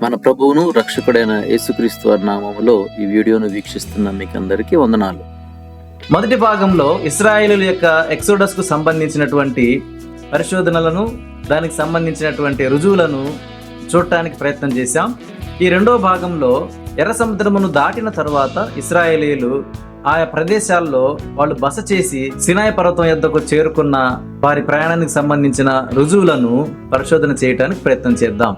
మన ప్రభువును రక్షకుడైన యేసుక్రీస్తు వారి నామములో ఈ వీడియోను వీక్షిస్తున్న మీకు అందరికీ వందనాలు. మొదటి భాగంలో ఇశ్రాయేలీయుల యొక్క ఎక్సోడస్ కు సంబంధించినటువంటి పరిశోధనలను, దానికి సంబంధించినటువంటి రుజువులను చూడటానికి ప్రయత్నం చేశాం. ఈ రెండో భాగంలో ఎర్ర సముద్రమును దాటిన తర్వాత ఇశ్రాయేలీయులు ఆయా ప్రదేశాల్లో వాళ్ళు బస చేసి సినాయి పర్వతం యొద్దకు చేరుకున్న వారి ప్రయాణానికి సంబంధించిన రుజువులను పరిశోధన చేయడానికి ప్రయత్నం చేద్దాం.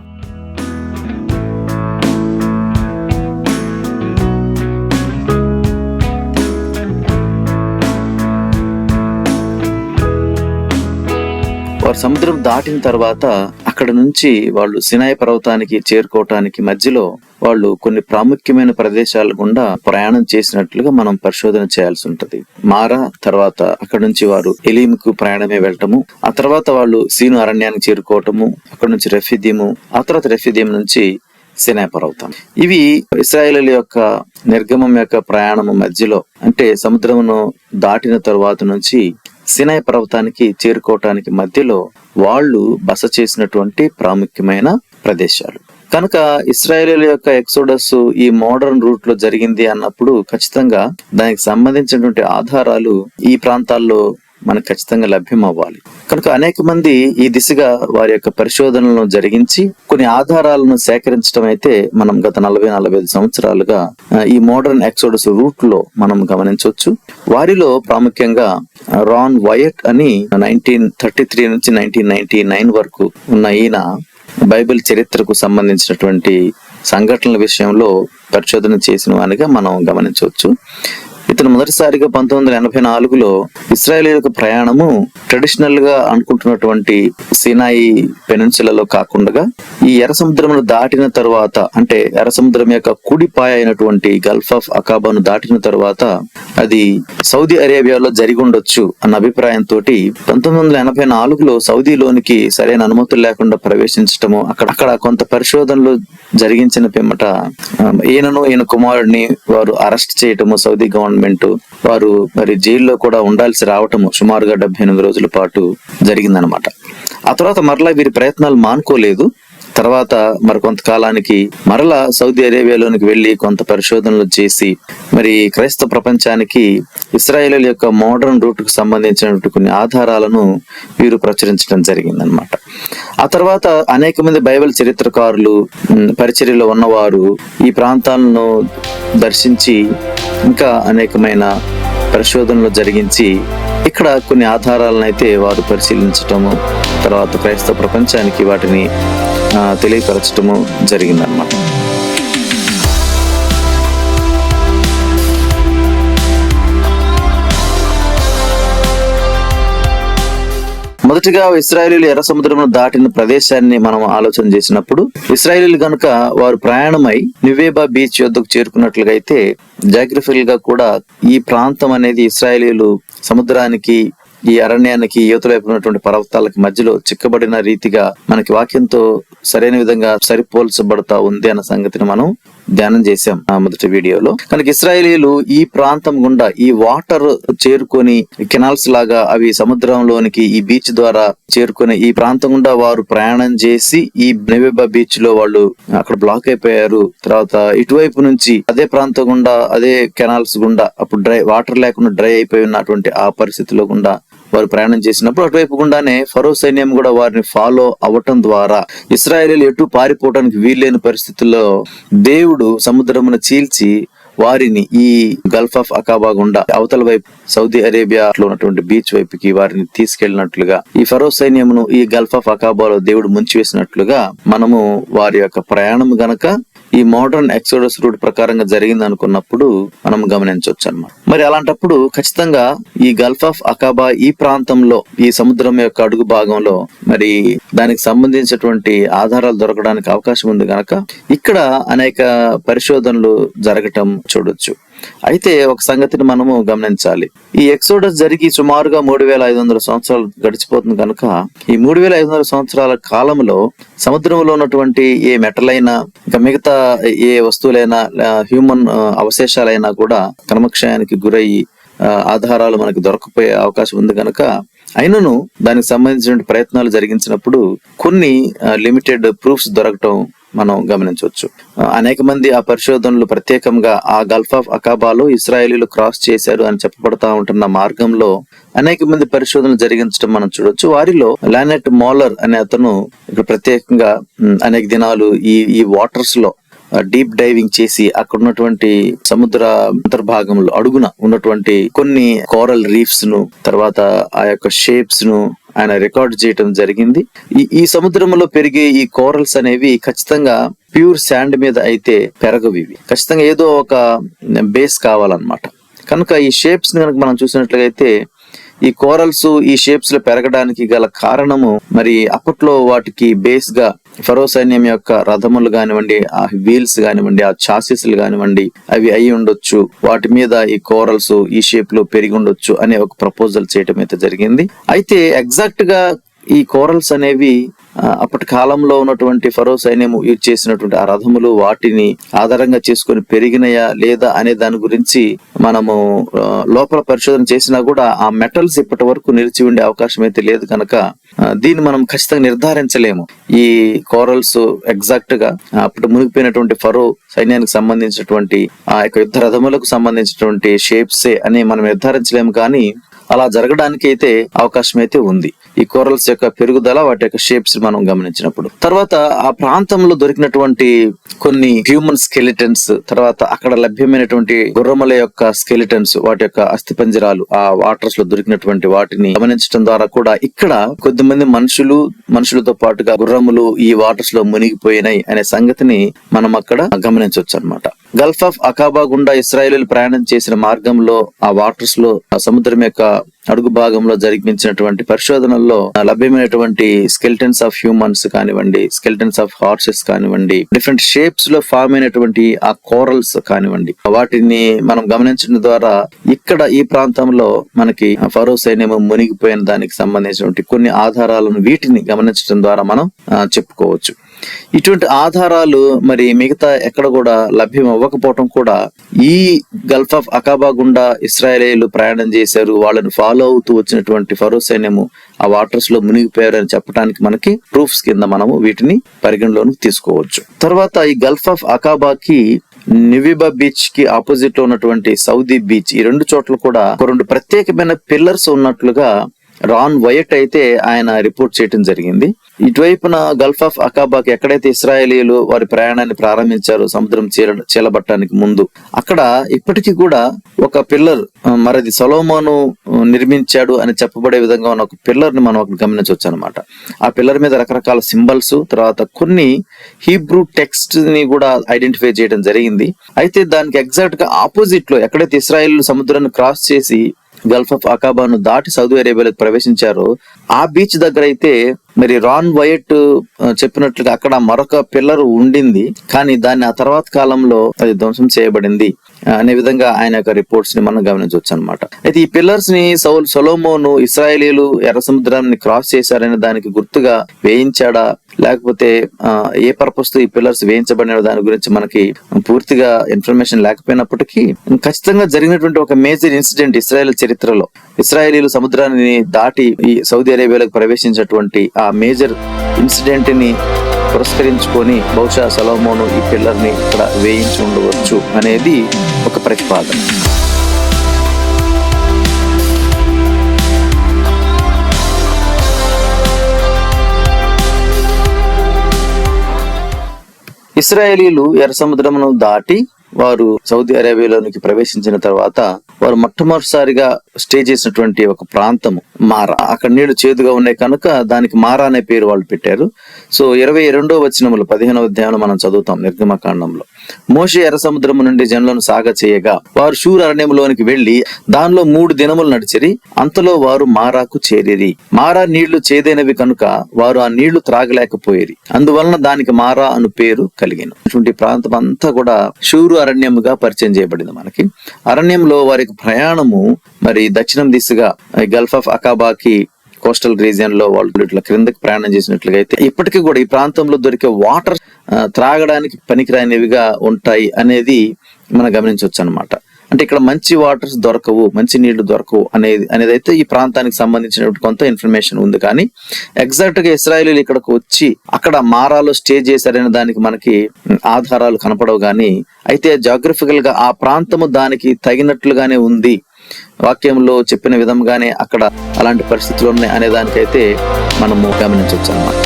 వారు సముద్రం దాటిన తర్వాత అక్కడ నుంచి వాళ్ళు సినాయి పర్వతానికి చేరుకోవటానికి మధ్యలో వాళ్ళు కొన్ని ప్రాముఖ్యమైన ప్రదేశాల గుండా ప్రయాణం చేసినట్లుగా మనం పరిశోధన చేయాల్సి ఉంటది. మారా తర్వాత అక్కడ నుంచి వారు ఎలీముకు ప్రయాణమే వెళ్ళటము, ఆ తర్వాత వాళ్ళు సీను అరణ్యానికి చేరుకోవటము, అక్కడ నుంచి రెఫిదీము, ఆ తర్వాత రెఫిదీం నుంచి సినాయి పర్వతం. ఇవి ఇశ్రాయేలీయుల యొక్క నిర్గమం యొక్క ప్రయాణము మధ్యలో, అంటే సముద్రమును దాటిన తరువాత నుంచి సినాయి పర్వతానికి చేరుకోవటానికి మధ్యలో వాళ్ళు బస చేసినటువంటి ప్రాముఖ్యమైన ప్రదేశాలు. కనుక ఇశ్రాయేలీయుల యొక్క ఎక్సోడస్ ఈ మోడర్న్ రూట్ లో జరిగింది అన్నప్పుడు ఖచ్చితంగా దానికి సంబంధించినటువంటి ఆధారాలు ఈ ప్రాంతాల్లో మనకు ఖచ్చితంగా లభ్యం అవ్వాలి. కనుక అనేక మంది ఈ దిశగా వారి యొక్క పరిశోధనలను జరిగించి కొన్ని ఆధారాలను సేకరించడం అయితే మనం గత 40-45 సంవత్సరాలుగా ఈ మోడర్న్ ఎక్సోడస్ రూట్ లో మనం గమనించవచ్చు. వారిలో ప్రాముఖ్యంగా రాన్ వైయట్ అని 1933 నుంచి 1999 వరకు ఉన్న ఈయన బైబిల్ చరిత్రకు సంబంధించినటువంటి సంఘటనల విషయంలో పరిశోధన చేసిన వానిగా మనం గమనించవచ్చు. ఇతను మొదటిసారిగా 1984లో ఇశ్రాయేలీయులకు ప్రయాణము ట్రెడిషనల్ గా అనుకుంటున్నటువంటి సినాయి పెనిన్సులలో కాకుండా ఈ ఎర్ర సముద్రమును దాటిన తరువాత, అంటే ఎర్ర సముద్రం యొక్క కుడిపాయ అయినటువంటి గల్ఫ్ ఆఫ్ అకాబాను దాటిన తరువాత అది సౌదీ అరేబియాలో జరిగి ఉండొచ్చు అన్న అభిప్రాయంతో 1984లో సౌదీలోనికి సరైన అనుమతులు లేకుండా ప్రవేశించటము, అక్కడ కొంత పరిశోధనలు జరిగించిన పిమ్మట ఈయన కుమారుడిని వారు అరెస్ట్ చేయటము, సౌదీ గవర్నమెంట్ వారు మరి జైల్లో కూడా ఉండాల్సి రావటము సుమారుగా 78 రోజుల పాటు జరిగిందనమాట. ఆ తర్వాత మరలా వీరి ప్రయత్నాలు మానుకోలేదు. తర్వాత మరి కొంతకాలానికి మరలా సౌదీ అరేబియాలోనికి వెళ్లి కొంత పరిశోధనలు చేసి మరి క్రైస్తవ ప్రపంచానికి ఇశ్రాయేలీయుల యొక్క మోడర్న్ రూట్ కు సంబంధించినటువంటి కొన్ని ఆధారాలను వీరు ప్రచురించడం జరిగిందనమాట. ఆ తర్వాత అనేక మంది బైబిల్ చరిత్రకారులు, పరిచర్యలో ఉన్నవారు ఈ ప్రాంతాలను దర్శించి ఇంకా అనేకమైన పరిశోధనలు జరిగించి ఇక్కడ కొన్ని ఆధారాలను అయితే వారు పరిశీలించటము, తర్వాత క్రైస్తవ ప్రపంచానికి వాటిని తెలియపరచటము జరిగిందన్నమాట. మొదటిగా ఇశ్రాయేలీయులు ఎర్ర సముద్రమును దాటిన ప్రదేశాన్ని మనం ఆలోచన చేసినప్పుడు, ఇశ్రాయేలీయులు గనుక వారు ప్రయాణమై నివేబా బీచ్ యొద్దకు చేరుకున్నట్లుగా అయితే జాగ్రఫికల్ గా కూడా ఈ ప్రాంతం అనేది ఇశ్రాయేలీయులు సముద్రానికి, ఈ అరణ్యానికి యువతల వైపు ఉన్నటువంటి పర్వతాలకు మధ్యలో చిక్కబడిన రీతిగా మనకి వాక్యంతో సరైన విధంగా సరిపోల్చబడతా ఉంది అన్న సంగతిని మనం ధ్యానం చేశాం ఆ మొదటి వీడియోలో. కనుక ఇశ్రాయేలీయులు ఈ ప్రాంతం గుండా ఈ వాటర్ చేరుకొని కెనాల్స్ లాగా అవి సముద్రంలోనికి ఈ బీచ్ ద్వారా చేరుకొని ఈ ప్రాంతం గుండా వారు ప్రయాణం చేసి ఈ నెవేబా బీచ్ లో వాళ్ళు అక్కడ బ్లాక్ అయిపోయారు. తర్వాత ఇటువైపు నుంచి అదే ప్రాంతం గుండా, అదే కెనాల్స్ గుండా అప్పుడు వాటర్ లేకుండా డ్రై అయిపోయి ఉన్నటువంటి ఆ పరిస్థితిలో గుండా వారు ప్రయాణం చేసినప్పుడు అటువైపు గుండానే ఫరో సైన్యం కూడా వారిని ఫాలో అవ్వటం ద్వారా ఇశ్రాయేలీయులు ఎటు పారిపోవడానికి వీల్లేని పరిస్థితుల్లో దేవుడు సముద్రమును చీల్చి వారిని ఈ గల్ఫ్ ఆఫ్ అకాబా గుండా అవతల వైపు సౌదీ అరేబియాలో ఉన్నటువంటి బీచ్ వైపుకి వారిని తీసుకెళ్లినట్లుగా, ఈ ఫరో సైన్యమును ఈ గల్ఫ్ ఆఫ్ అకాబాలో దేవుడు ముంచివేసినట్లుగా మనము వారి యొక్క ప్రయాణం గనక ఈ మోడర్న్ ఎక్సోడస్ రూట్ ప్రకారంగా జరిగింది అనుకున్నప్పుడు మనం గమనించవచ్చు అన్నమాట. మరి అలాంటప్పుడు ఖచ్చితంగా ఈ గల్ఫ్ ఆఫ్ అకాబా ఈ ప్రాంతంలో, ఈ సముద్రం యొక్క అడుగు భాగంలో మరి దానికి సంబంధించినటువంటి ఆధారాలు దొరకడానికి అవకాశం ఉంది గనక ఇక్కడ అనేక పరిశోధనలు జరగటం చూడొచ్చు. అయితే ఒక సంగతిని మనము గమనించాలి. ఈ ఎక్సోడస్ జరిగి సుమారుగా 3500 సంవత్సరాలు గడిచిపోతుంది కనుక ఈ 3500 సంవత్సరాల కాలంలో సముద్రంలో ఉన్నటువంటి ఏ మెటలైనా, ఇంకా మిగతా ఏ వస్తువులైనా, హ్యూమన్ అవశేషాలైనా కూడా క్రమక్షయానికి గురయ్యి ఆధారాలు మనకు దొరకపోయే అవకాశం ఉంది కనుక అయినను దానికి సంబంధించిన ప్రయత్నాలు జరిగించినప్పుడు కొన్ని లిమిటెడ్ ప్రూఫ్స్ దొరకటం మనం గమనించవచ్చు. అనేక మంది ఆ పరిశోధనలు ప్రత్యేకంగా ఆ గల్ఫ్ ఆఫ్ అకాబాలో ఇస్రాయేలీలు క్రాస్ చేశారు అని చెప్పబడతా ఉంటున్న మార్గంలో అనేక మంది పరిశోధనలు జరిగించడం మనం చూడొచ్చు. వారిలో లానెట్ మోలర్ అనే అతను ఇక్కడ ప్రత్యేకంగా అనేక దినాలు ఈ వాటర్స్ లో డీప్ డైవింగ్ చేసి అక్కడ ఉన్నటువంటి సముద్ర అంతర్భాగంలో అడుగున ఉన్నటువంటి కొన్ని కోరల్ రీఫ్స్ ను, తర్వాత ఆ యొక్క షేప్స్ ను ఆయన రికార్డ్ చేయడం జరిగింది. ఈ సముద్రంలో పెరిగే ఈ కోరల్స్ అనేవి ఖచ్చితంగా ప్యూర్ శాండ్ మీద అయితే పెరగవు. ఇవి ఖచ్చితంగా ఏదో ఒక బేస్ కావాలన్నమాట. కనుక ఈ షేప్స్ కనుక మనం చూసినట్లయితే ఈ కోరల్స్ ఈ షేప్స్ లో పెరగడానికి గల కారణము మరి అప్పట్లో వాటికి బేస్ గా ఫరో సైన్యం యొక్క రథములు కానివ్వండి, ఆ వీల్స్ కానివ్వండి, ఆ చాసిస్లు కానివ్వండి, అవి అయి ఉండొచ్చు. వాటి మీద ఈ కోరల్స్ ఈ షేప్ లో పెరిగి ఉండొచ్చు అనే ఒక ప్రపోజల్ చేయడం అయితే జరిగింది. అయితే ఎగ్జాక్ట్ గా ఈ కోరల్స్ అనేవి అప్పటి కాలంలో ఉన్నటువంటి ఫరో సైన్యము యూజ్ చేసినటువంటి ఆ రథములు వాటిని ఆధారంగా చేసుకొని పెరిగినయా లేదా అనే దాని గురించి మనము లోపల పరిశోధన చేసినా కూడా ఆ మెటల్స్ ఇప్పటి వరకు నిలిచి ఉండే అవకాశం అయితే లేదు. కనుక దీన్ని మనం ఖచ్చితంగా నిర్ధారించలేము. ఈ కోరల్స్ ఎగ్జాక్ట్ గా అప్పుడు మునిగిపోయినటువంటి ఫరో సైన్యానికి సంబంధించినటువంటి ఆ యొక్క యుద్ధ రథములకు సంబంధించినటువంటి షేప్సే అని మనం నిర్ధారించలేము. కానీ అలా జరగడానికి అయితే అవకాశం అయితే ఉంది. ఈ కోరల్స్ యొక్క పెరుగుదల, వాటి యొక్క షేప్స్ మనం గమనించినప్పుడు. తర్వాత ఆ ప్రాంతంలో దొరికినటువంటి కొన్ని హ్యూమన్ స్కెలిటన్స్, తర్వాత అక్కడ లభ్యమైనటువంటి గుర్రముల యొక్క స్కెలిటన్స్, వాటి యొక్క అస్థిపంజరాలు ఆ వాటర్స్ లో దొరికినటువంటి వాటిని గమనించడం ద్వారా కూడా ఇక్కడ కొద్దిమంది మనుషులతో పాటుగా గుర్రములు ఈ వాటర్స్ లో మునిగిపోయినాయి అనే సంగతిని మనం అక్కడ గమనించవచ్చు అన్నమాట. గల్ఫ్ ఆఫ్ అకాబా గుండా ఇశ్రాయేలీయులు ప్రయాణం చేసిన మార్గంలో ఆ వాటర్స్ లో ఆ సముద్రం యొక్క అడుగు భాగంలో జరిపించినటువంటి పరిశోధనల్లో లభ్యమైనటువంటి స్కెలిటన్స్ ఆఫ్ హ్యూమన్స్ కానివ్వండి, స్కెలిటన్స్ ఆఫ్ హార్సెస్ కానివ్వండి, డిఫరెంట్ షేప్స్ లో ఫామ్ అయినటువంటి ఆ కోరల్స్ కానివ్వండి, వాటిని మనం గమనించడం ద్వారా ఇక్కడ ఈ ప్రాంతంలో మనకి ఫరో సైన్యం మునిగిపోయిన దానికి సంబంధించినటువంటి కొన్ని ఆధారాలను వీటిని గమనించడం ద్వారా మనం చెప్పుకోవచ్చు. ఇటువంటి ఆధారాలు మరి మిగతా ఎక్కడ కూడా లభ్యం అవ్వకపోవటం కూడా ఈ గల్ఫ్ ఆఫ్ అకాబా గుండా ఇశ్రాయేలీయులు ప్రయాణం చేశారు, వాళ్ళని ఫాలో అవుతూ వచ్చినటువంటి ఫరో సైన్యము ఆ వాటర్స్ లో మునిగిపోయారు అని చెప్పడానికి మనకి ప్రూఫ్స్ కింద మనము వీటిని పరిగణలోకి తీసుకోవచ్చు. తర్వాత ఈ గల్ఫ్ ఆఫ్ అకాబాకి నివిబా బీచ్ కి ఆపోజిట్ లో ఉన్నటువంటి సౌదీ బీచ్, ఈ రెండు చోట్ల కూడా రెండు ప్రత్యేకమైన పిల్లర్స్ ఉన్నట్లుగా రాన్ వైట్ అయితే ఆయన రిపోర్ట్ చేయడం జరిగింది. ఇటువైపున గల్ఫ్ ఆఫ్ అకాబాకి ఎక్కడైతే ఇశ్రాయేలీయులు వారి ప్రయాణాన్ని ప్రారంభించారో సముద్రం చీలబట్టడానికి ముందు, అక్కడ ఇప్పటికీ కూడా ఒక పిల్లర్, మరది సొలొమోను నిర్మించాడు అని చెప్పబడే విధంగా ఉన్న ఒక పిల్లర్ ని మనం అక్కడ గమనించవచ్చు అనమాట. ఆ పిల్లర్ మీద రకరకాల సింబల్స్, తర్వాత కొన్ని హీబ్రూ టెక్స్ట్ ని కూడా ఐడెంటిఫై చేయడం జరిగింది. అయితే దానికి ఎగ్జాక్ట్ గా ఆపోజిట్ లో ఎక్కడైతే ఇశ్రాయేలీయులు సముద్రాన్ని క్రాస్ చేసి గల్ఫ్ ఆఫ్ అకాబాను దాటి సౌదీ అరేబియాలోకి ప్రవేశించారో ఆ బీచ్ దగ్గర అయితే మరి రాన్ వైట్ చెప్పినట్లుగా అక్కడ మరొక పిల్లర్ ఉండింది, కానీ దాన్ని ఆ తర్వాత కాలంలో అది ధ్వంసం చేయబడింది అనే విధంగా ఆయన యొక్క రిపోర్ట్స్ ని మనం గమనించవచ్చు అనమాట. అయితే ఈ పిల్లర్స్ ని సొలొమోను ఇశ్రాయేలీయులు ఎర్ర సముద్రాన్ని క్రాస్ చేశారనే దానికి గుర్తుగా వేయించాడా, లేకపోతే ఏ పర్పస్ తో ఈ పిల్లర్స్ వేయించబడిన దాని గురించి మనకి పూర్తిగా ఇన్ఫర్మేషన్ లేకపోయినప్పటికీ ఖచ్చితంగా జరిగినటువంటి ఒక మేజర్ ఇన్సిడెంట్ ఇశ్రాయేల్ చరిత్రలో, ఇశ్రాయేలీయులు సముద్రాన్ని దాటి ఈ సౌదీ అరేబియాలోకి ప్రవేశించినటువంటి ఆ మేజర్ ఇన్సిడెంట్ ని పురస్కరించుకొని బహుశా సొలొమోను ఈ పిల్లర్ ని ఇక్కడ వేయించి ఉండవచ్చు అనేది ఒక ప్రతిపాదన. ఇశ్రాయేలీయులు ఎర్ర సముద్రమును దాటి వారు సౌదీ అరేబియాలోనికి ప్రవేశించిన తర్వాత వారు మొట్టమొదటిసారిగా స్టే చేసినటువంటి ఒక ప్రాంతము మారా. అక్కడ నీళ్లు చేదుగా ఉన్నాయి కనుక దానికి మారా అనే పేరు వాళ్ళు పెట్టారు. సో 22వ వచనములు 15వ అధ్యాయంలో మనం చదువుతాం నిర్గమకాండంలో. మోషే ఎర్ర సముద్రము నుండి జనులను సాగ చేయగా వారు షూర్ అరణ్యములోనికి వెళ్లి దానిలో 3 దినములు నడిచిరి. అంతలో వారు మారాకు చేరిరి. మారా నీళ్లు చేదైనవి కనుక వారు ఆ నీళ్లు త్రాగలేకపోయేరి. అందువలన దానికి మారా అను పేరు కలిగిన. ఇటువంటి ప్రాంతం అంతా కూడా షూరు అరణ్యముగా పరిచయం చేయబడింది మనకి. అరణ్యంలో వారికి ప్రయాణము మరి దక్షిణం దిశగా గల్ఫ్ ఆఫ్ అకాబాకి కోస్టల్ రీజియన్ లో వాళ్ళు ఇట్లా క్రిందకి ప్రయాణం చేసినట్లుగా అయితే ఇప్పటికీ కూడా ఈ ప్రాంతంలో దొరికే వాటర్ త్రాగడానికి పనికిరానివిగా ఉంటాయి అనేది మనం గమనించవచ్చు అనమాట. అంటే ఇక్కడ మంచి వాటర్స్ దొరకవు, మంచి నీళ్లు దొరకవు అనేది అయితే ఈ ప్రాంతానికి సంబంధించినటువంటి కొంత ఇన్ఫర్మేషన్ ఉంది. కానీ ఎగ్జాక్ట్ గా ఇశ్రాయేలీయులు ఇక్కడికి వచ్చి అక్కడ మారాలో స్టే చేశారనే దానికి మనకి ఆధారాలు కనపడవు. కానీ అయితే జాగ్రఫికల్ గా ఆ ప్రాంతము దానికి తగినట్లుగానే ఉంది, వాక్యంలో చెప్పిన విధంగానే అక్కడ అలాంటి పరిస్థితులు ఉన్నాయి అనే దానికైతే మనము గమనించవచ్చు అన్నమాట.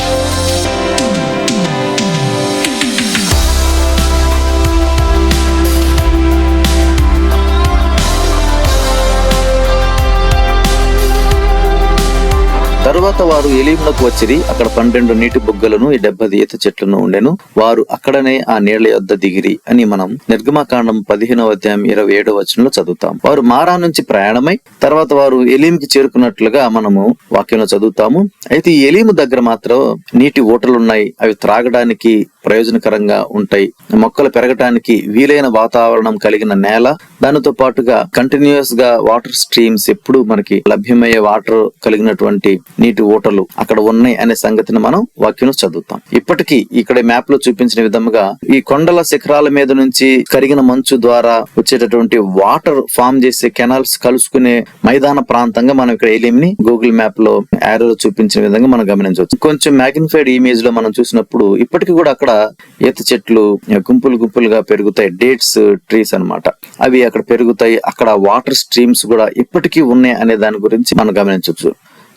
తరువాత వారు ఎలీమునకు వచ్చిరి. అక్కడ 12 నీటి బుగ్గలను 70 ఈత చెట్లను ఉండెను. వారు అక్కడనే ఆ నీళ్ల యొద్ద దిగిరి అని మనం నిర్గమకాండం 15వ అధ్యాయం 27వ వచనంలో చదువుతాం. వారు మారా నుంచి ప్రయాణమై తర్వాత వారు ఎలీముకి చేరుకున్నట్లుగా మనము వాక్యంలో చదువుతాము. అయితే ఈ ఎలీము దగ్గర మాత్రం నీటి ఊటలున్నాయి. అవి త్రాగడానికి ప్రయోజనకరంగా ఉంటాయి. మొక్కలు పెరగటానికి వీలైన వాతావరణం కలిగిన నేల, దానితో పాటుగా కంటిన్యూస్ గా వాటర్ స్ట్రీమ్స్, ఎప్పుడు మనకి లభ్యమయ్యే వాటర్ కలిగినటువంటి నీటి ఊటలు అక్కడ ఉన్నాయి అనే సంగతిని మనం వాక్యం చదువుతాం. ఇప్పటికీ ఇక్కడ మ్యాప్ లో చూపించిన విధముగా ఈ కొండల శిఖరాల మీద నుంచి కరిగిన మంచు ద్వారా వచ్చేటటువంటి వాటర్ ఫామ్ చేసే కెనాల్స్ కలుసుకునే మైదాన ప్రాంతంగా మనం ఇక్కడ ఎలీంని గూగుల్ మ్యాప్ లో యారో చూపించిన విధంగా మనం గమనించవచ్చు. కొంచెం మ్యాగ్నిఫైడ్ ఇమేజ్ లో మనం చూసినప్పుడు ఇప్పటికీ కూడా అక్కడ ఈత చెట్లు గుంపులుగా పెరుగుతాయి. డేట్స్ ట్రీస్ అన్నమాట. అవి అక్కడ పెరుగుతాయి. అక్కడ వాటర్ స్ట్రీమ్స్ కూడా ఇప్పటికీ ఉన్నాయి అనే దాని గురించి మనం గమనించవచ్చు.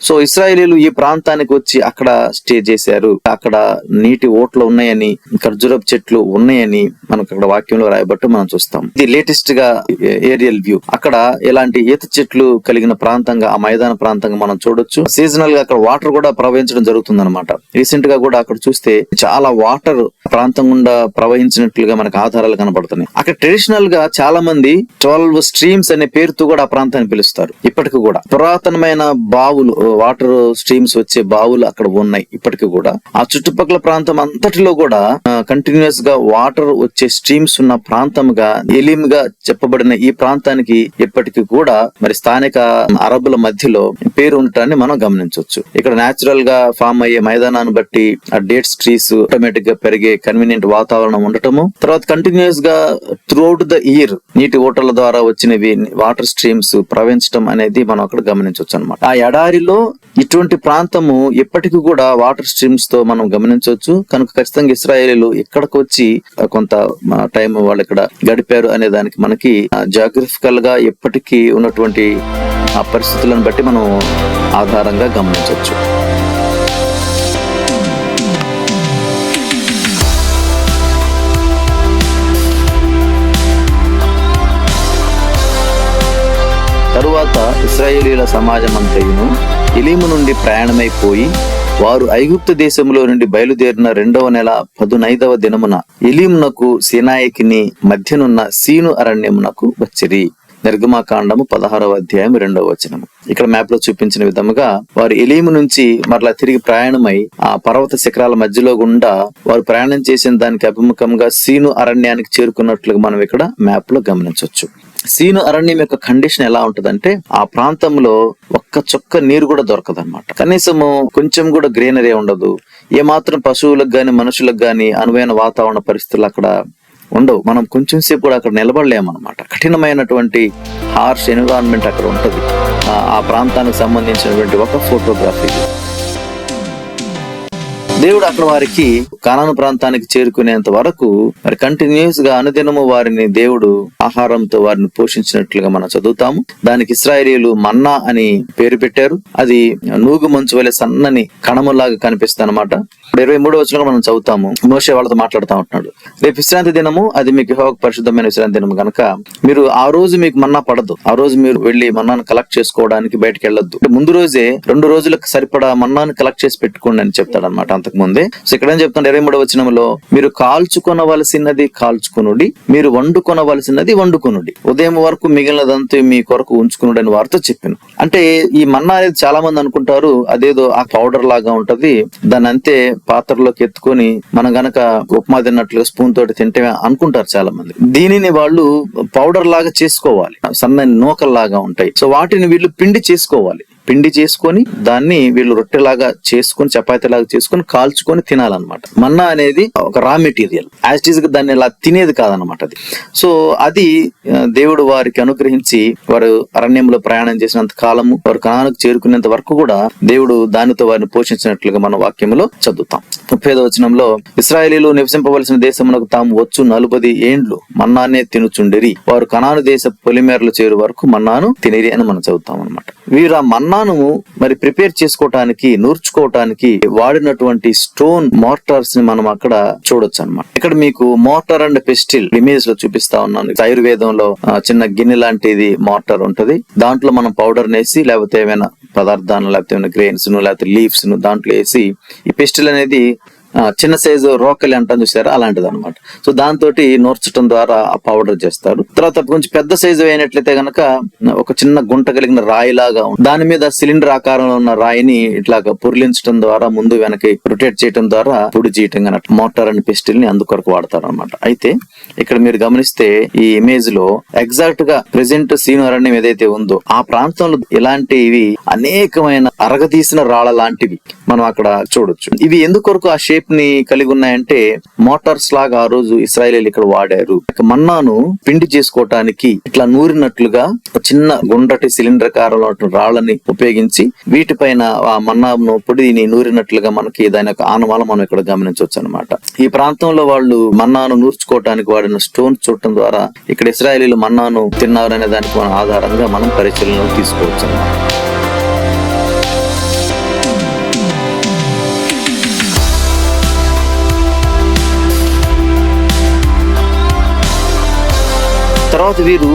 సో ఇశ్రాయేలీలు ఈ ప్రాంతానికి వచ్చి అక్కడ స్టే చేశారు. అక్కడ నీటి ఓట్లు ఉన్నాయని, ఖర్జూరపు చెట్లు ఉన్నాయని మనకు అక్కడ వాక్యంలో రాయబట్టు మనం చూస్తాం. ఇది లేటెస్ట్ గా ఏరియల్ వ్యూ. అక్కడ ఇలాంటి ఈత చెట్లు కలిగిన ప్రాంతంగా, ఆ మైదాన ప్రాంతంగా మనం చూడొచ్చు. సీజనల్ గా అక్కడ వాటర్ కూడా ప్రవహించడం జరుగుతుంది అనమాట. రీసెంట్ గా కూడా అక్కడ చూస్తే చాలా వాటర్ ప్రాంతం గుండా ప్రవహించినట్లుగా మనకు ఆధారాలు కనబడుతున్నాయి. అక్కడ ట్రెడిషనల్ గా చాలా మంది 12 స్ట్రీమ్స్ అనే పేరుతో కూడా ఆ ప్రాంతాన్ని పిలుస్తారు. ఇప్పటికి కూడా పురాతనమైన బావులు, వాటర్ స్ట్రీమ్స్ వచ్చే బావులు అక్కడ ఉన్నాయి. ఇప్పటికీ కూడా ఆ చుట్టుపక్కల ప్రాంతం అంతటిలో కూడా కంటిన్యూస్ గా వాటర్ వచ్చే స్ట్రీమ్స్ ఉన్న ప్రాంతంగా ఎలీమ్ గా చెప్పబడిన ఈ ప్రాంతానికి ఇప్పటికీ కూడా మరి స్థానిక అరబుల మధ్యలో పేరు ఉండటాన్ని మనం గమనించవచ్చు. ఇక్కడ నేచురల్ గా ఫామ్ అయ్యే మైదానాన్ని బట్టి ఆ డేట్స్ ట్రీస్ ఆటోమేటిక్ గా పెరిగే కన్వీనియంట్ వాతావరణం ఉండటము, తర్వాత కంటిన్యూస్ గా త్రూఅవుట్ ద ఇయర్ నీటి ఓటల ద్వారా వచ్చినవి వాటర్ స్ట్రీమ్స్ ప్రవహించడం అనేది మనం అక్కడ గమనించవచ్చు అనమాట. ఆ ఎడారిలో ఇటువంటి ప్రాంతము ఎప్పటికీ కూడా వాటర్ స్ట్రీమ్స్ తో మనం గమనించవచ్చు. కనుక ఖచ్చితంగా ఇశ్రాయేలీలు ఇక్కడికి వచ్చి కొంత టైం వాళ్ళు ఇక్కడ గడిపారు అనే దానికి మనకి జాగ్రఫికల్ గా ఎప్పటికీ ఉన్నటువంటి ఆ పరిస్థితులను బట్టి మనం ఆధారంగా గమనించవచ్చు. తరువాత ఇశ్రాయేలీయుల సమాజం అంతయును ఎలీము నుండి ప్రయాణమైపోయి వారు ఐగుప్తు దేశంలో నుండి బయలుదేరిన 2వ నెల 15వ దినమున ఎలీమునకు సీనాయికిని మధ్యనున్న సీను అరణ్యమునకు వచ్చిరి. నిర్గమకాండము 16వ అధ్యాయం 2వ వచనము. ఇక్కడ మ్యాప్ లో చూపించిన విధముగా వారు ఎలీము నుంచి మరలా తిరిగి ప్రయాణమై ఆ పర్వత శిఖరాల మధ్యలో గుండా వారు ప్రయాణం చేసిన దానికి అభిముఖంగా సీను అరణ్యానికి చేరుకున్నట్లుగా మనం ఇక్కడ మ్యాప్ లో గమనించవచ్చు. సీను అరణ్యం యొక్క కండిషన్ ఎలా ఉంటదంటే ఆ ప్రాంతంలో ఒక్క చుక్క నీరు కూడా దొరకదన్నమాట. కనీసము కొంచెం కూడా గ్రీనరీ ఉండదు. ఏమాత్రం పశువులకు గాని మనుషులకు గాని అనువైన వాతావరణ పరిస్థితులు అక్కడ ఉండవు. మనం కొంచెం సేపు కూడా అక్కడ నిలబడలేమన్నమాట. కఠినమైనటువంటి హార్ష్ ఎన్విరాన్మెంట్ అక్కడ ఉంటది. ఆ ప్రాంతానికి సంబంధించినటువంటి ఒక ఫోటోగ్రఫీ. దేవుడు అక్కడ వారికి కానాను ప్రాంతానికి చేరుకునేంత వరకు మరి కంటిన్యూస్ గా అనుదినము వారిని దేవుడు ఆహారంతో వారిని పోషించినట్లుగా మనం చదువుతాము. దానికి ఇశ్రాయేలీయులు మన్నా అని పేరు పెట్టారు. అది నూగు మంచు వలె సన్నని కణములాగా కనిపిస్తుంది అనమాట. 23వ వచనంలో మనం చదువుతాము. మోషే వాళ్ళతో మాట్లాడుతూ ఉంటున్నాడు, రేపు విశ్రాంతి దినము, అది మీకు యెహోవాకు పరిశుద్ధమైన విశ్రాంతి దినము కనుక మీరు ఆ రోజు మీకు మన్నా పడదు. ఆ రోజు మీరు వెళ్లి మన్నాను కలెక్ట్ చేసుకోవడానికి బయటకు వెళ్ళొద్దు. ముందు రోజే 2 రోజులకు సరిపడా మన్నాను కలెక్ట్ చేసి పెట్టుకోండి అని చెప్తాడు అనమాట అంతకు ముందే. సో ఇక్కడ ఏం చెప్తాడు 23వ వచనంలో, మీరు కాల్చుకొనవలసినది కాల్చుకొనుడి, మీరు వండుకొనవలసినది వండుకొనుడి, ఉదయం వరకు మిగిలినదంతా మీ కొరకు ఉంచుకునుడి అని వారితో చెప్పాను. అంటే ఈ మన్నా అనేది చాలా మంది అనుకుంటారు అదేదో ఆ పౌడర్ లాగా ఉంటది, దాన్ని అంతే పాత్రలోకి ఎత్తుకొని మనం గనక ఉప్మా తిన్నట్లుగా స్పూన్ తోటి తింటే అనుకుంటారు చాలా మంది. దీనిని వాళ్ళు పౌడర్ లాగా చేసుకోవాలి, సన్నని నూకల్లాగా ఉంటాయి. సో వాటిని వీళ్ళు పిండి చేసుకోవాలి. పిండి చేసుకొని దాన్ని వీళ్ళు రొట్టెలాగా చేసుకొని చపాతీలాగా చేసుకొని కాల్చుకొని తినాలన్నమాట. మన్నా అనేది ఒక raw material, as it is గా దాన్ని ఇలా తినేది కాదనమాట అది. సో అది దేవుడు వారికి అనుగ్రహించి వారు అరణ్యంలో ప్రయాణం చేసినంత కాలము, వారు కనానుకు చేరుకునేంత వరకు కూడా దేవుడు దానితో వారిని పోషించినట్లుగా మన వాక్యంలో చదువుతాం. 35వ వచనంలో ఇశ్రాయేలీయులు నివసింపవలసిన దేశమునకు తాము వచ్చు 40 ఏండ్లు మన్నానే తినుచుండిరి, వారు కనాను దేశ పొలిమేరలు చేరు వరకు మన్నాను తినిరి అని మనం చదువుతాం అనమాట. వీరు ఆ మన్నాను మరి ప్రిపేర్ చేసుకోవటానికి, నూర్చుకోవటానికి వాడినటువంటి స్టోన్ మోర్టార్స్ ని మనం అక్కడ చూడొచ్చు అనమాట. ఇక్కడ మీకు మోర్టార్ అండ్ పెస్టిల్ ఇమేజ్ లో చూపిస్తా ఉన్నాను. ఆయుర్వేదంలో చిన్న గిన్నె లాంటిది మోర్టార్ ఉంటది, దాంట్లో మనం పౌడర్ వేసి లేకపోతే ఏమైనా పదార్థాలను లేకపోతే ఏమైనా గ్రెయిన్స్ ను లేకపోతే లీవ్స్ ను దాంట్లో వేసి, ఈ పెస్టిల్ అనేది చిన్న సైజు రోకలి అంటాం చూసారా, అలాంటిది అనమాట. సో దాంతో నూర్చడం ద్వారా ఆ పౌడర్ చేస్తారు. తర్వాత కొంచెం పెద్ద సైజు అయినట్లయితే గనక ఒక చిన్న గుంట కలిగిన రాయి లాగా దాని మీద సిలిండర్ ఆకారంలో ఉన్న రాయిని ఇట్లాగా పొర్లించడం ద్వారా ముందు వెనక్కి రొటేట్ చేయడం ద్వారా పొడి చేయటం కానీ మోటార్ అండ్ పెస్టిల్ ని అందుకొరకు వాడతారు అనమాట. అయితే ఇక్కడ మీరు గమనిస్తే ఈ ఇమేజ్ లో ఎగ్జాక్ట్ గా ప్రెసెంట్ సీను అరణ్యం ఏదైతే ఉందో ఆ ప్రాంతంలో ఇలాంటివి అనేకమైన అరగదీసిన రాళ్ల లాంటివి మనం అక్కడ చూడొచ్చు. ఇవి ఎందుకొరకు ఆ షేప్ ని కలిగి ఉన్నాయంటే మోటార్స్ లాగా ఆ రోజు ఇశ్రాయేలీయులు ఇక్కడ వాడారు. మన్నాను పిండి చేసుకోవటానికి ఇట్లా నూరినట్లుగా చిన్న గుండ్రటి సిలిండర్ కారంలో రాళ్ళని ఉపయోగించి వీటిపైన ఆ మన్నాను పొడిని నూరినట్లుగా మనకి దాని యొక్క ఆనవాళ్ళం మనం ఇక్కడ గమనించవచ్చు అనమాట. ఈ ప్రాంతంలో వాళ్ళు మన్నాను నూర్చుకోవటానికి వాడిన స్టోన్స్ చూడటం ద్వారా ఇక్కడ ఇశ్రాయేలీయులు మన్నాను తిన్నారనే దానికి మన ఆధారంగా మనం పరిశీలనలో తీసుకోవచ్చు అన్నమాట. తర్వాత వీరు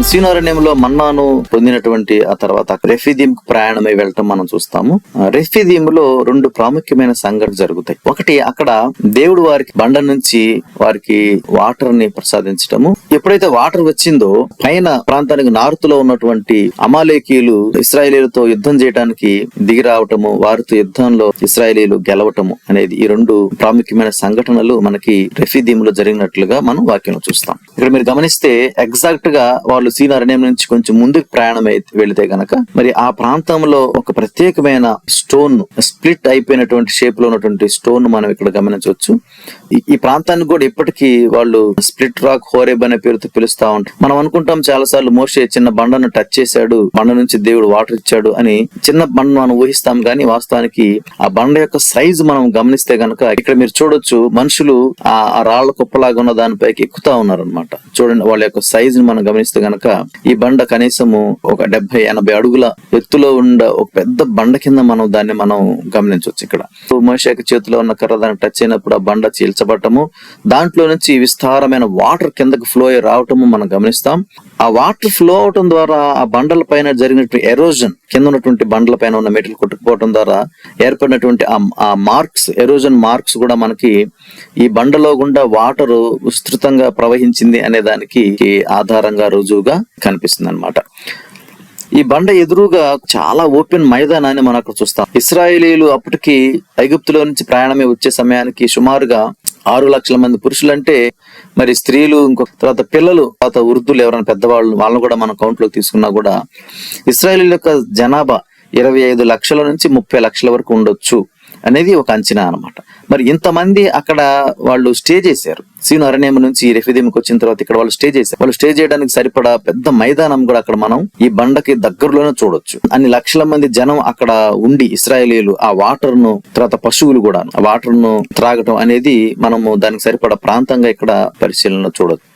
సీనారణ్యంలో మన్నాను పొందినటువంటి ఆ తర్వాత రెఫీదీం ప్రయాణమై వెళ్ళటం మనం చూస్తాము. రెఫీదీం లో 2 ప్రాముఖ్యమైన సంఘటనలు జరుగుతాయి. ఒకటి, అక్కడ దేవుడు వారికి బండ నుంచి వారికి వాటర్ ని ప్రసాదించటము. ఎప్పుడైతే వాటర్ వచ్చిందో పైన ప్రాంతానికి నార్త్ లో ఉన్నటువంటి అమాలేకీయులు ఇశ్రాయేలీయులతో యుద్ధం చేయడానికి దిగి రావటము, వారితో యుద్ధంలో ఇశ్రాయేలీయులు గెలవటము అనేది ఈ 2 ప్రాముఖ్యమైన సంఘటనలు మనకి రెఫీదీం లో జరిగినట్లుగా మనం వాక్యంలో చూస్తాం. ఇక్కడ మీరు గమనిస్తే ఎగ్జాక్ట్ గా వాళ్ళు సీన్ అరణ్యం నుంచి కొంచెం ముందుకు ప్రయాణం వెళితే గనక మరి ఆ ప్రాంతంలో ఒక ప్రత్యేకమైన స్టోన్, స్ప్లిట్ అయిపోయినటువంటి షేప్ లో ఉన్నటువంటి స్టోన్ మనం ఇక్కడ గమనించవచ్చు. ఈ ప్రాంతాన్ని కూడా ఇప్పటికీ వాళ్ళు స్ప్లిట్ రాక్ హోరేబ్ అనే పేరుతో పిలుస్తా ఉంటారు. మనం అనుకుంటాం చాలా సార్లు మోషే చిన్న బండను టచ్ చేశాడు, బండ నుంచి దేవుడు వాటర్ ఇచ్చాడు అని చిన్న బండ మనం ఊహిస్తాం. గానీ వాస్తవానికి ఆ బండ యొక్క సైజు మనం గమనిస్తే గనక ఇక్కడ మీరు చూడొచ్చు, మనుషులు ఆ రాళ్ల కుప్పలాగా ఉన్న దానిపైకి ఎక్కుతా ఉన్నారు అనమాట. చూడండి వాళ్ళ యొక్క సైజ్ ని మనం గమనిస్తే గనక ఈ బండ కనీసము ఒక 70-80 అడుగుల ఎత్తులో ఉండ ఒక పెద్ద బండ కింద మనం దాన్ని మనం గమనించవచ్చు. ఇక్కడ మోషే చేతిలో ఉన్న కర్ర దాన్ని టచ్ అయినప్పుడు ఆ బండ చీల్చబడటము, దాంట్లో నుంచి విస్తారమైన వాటర్ కిందకు ఫ్లో అయి రావటము మనం గమనిస్తాం. ఆ వాటర్ ఫ్లో అవటం ద్వారా ఆ బండల పైన జరిగినటువంటి ఎరోజన్, కింద ఉన్నటువంటి బండల పైన ఉన్న మెటీరియల్ కొట్టుకుపోవడం ద్వారా ఏర్పడినటువంటి ఆ మార్క్స్, ఎరోజన్ మార్క్స్ కూడా మనకి ఈ బండలో గుండా వాటర్ విస్తృతంగా ప్రవహించింది అనే దానికి ఆధారంగా రుజువుగా కనిపిస్తుంది అన్నమాట. ఈ బండ ఎదురుగా చాలా ఓపెన్ మైదానాన్ని మనం అక్కడ చూస్తాం. ఇశ్రాయేలీయులు అప్పటికి ఐగుప్తులో నుంచి ప్రయాణమే వచ్చే సమయానికి సుమారుగా 6 లక్షల మంది పురుషులంటే మరి స్త్రీలు, ఇంకో తర్వాత పిల్లలు, తర్వాత వృద్ధులు ఎవరైనా పెద్దవాళ్ళు వాళ్ళని కూడా మనం కౌంట్ లోకి తీసుకున్నా కూడా ఇశ్రాయేలీయుల యొక్క జనాభా 25 లక్షల నుంచి 30 లక్షల వరకు ఉండొచ్చు అనేది ఒక అంచనా అన్నమాట. మరి ఇంతమంది అక్కడ వాళ్ళు స్టే చేశారు. సీను అరణ్యం నుంచి రెఫీదీంకి వచ్చిన తర్వాత ఇక్కడ వాళ్ళు స్టే చేశారు. వాళ్ళు స్టే చేయడానికి సరిపడా పెద్ద మైదానం కూడా అక్కడ మనం ఈ బండకి దగ్గరలోనే చూడొచ్చు. అన్ని లక్షల మంది జనం అక్కడ ఉండి ఇశ్రాయేలీయులు ఆ వాటర్ ను, తర్వాత పశువులు కూడా ఆ వాటర్ ను త్రాగటం అనేది మనము దానికి సరిపడా ప్రాంతంగా ఇక్కడ పరిశీలన చూడొచ్చు.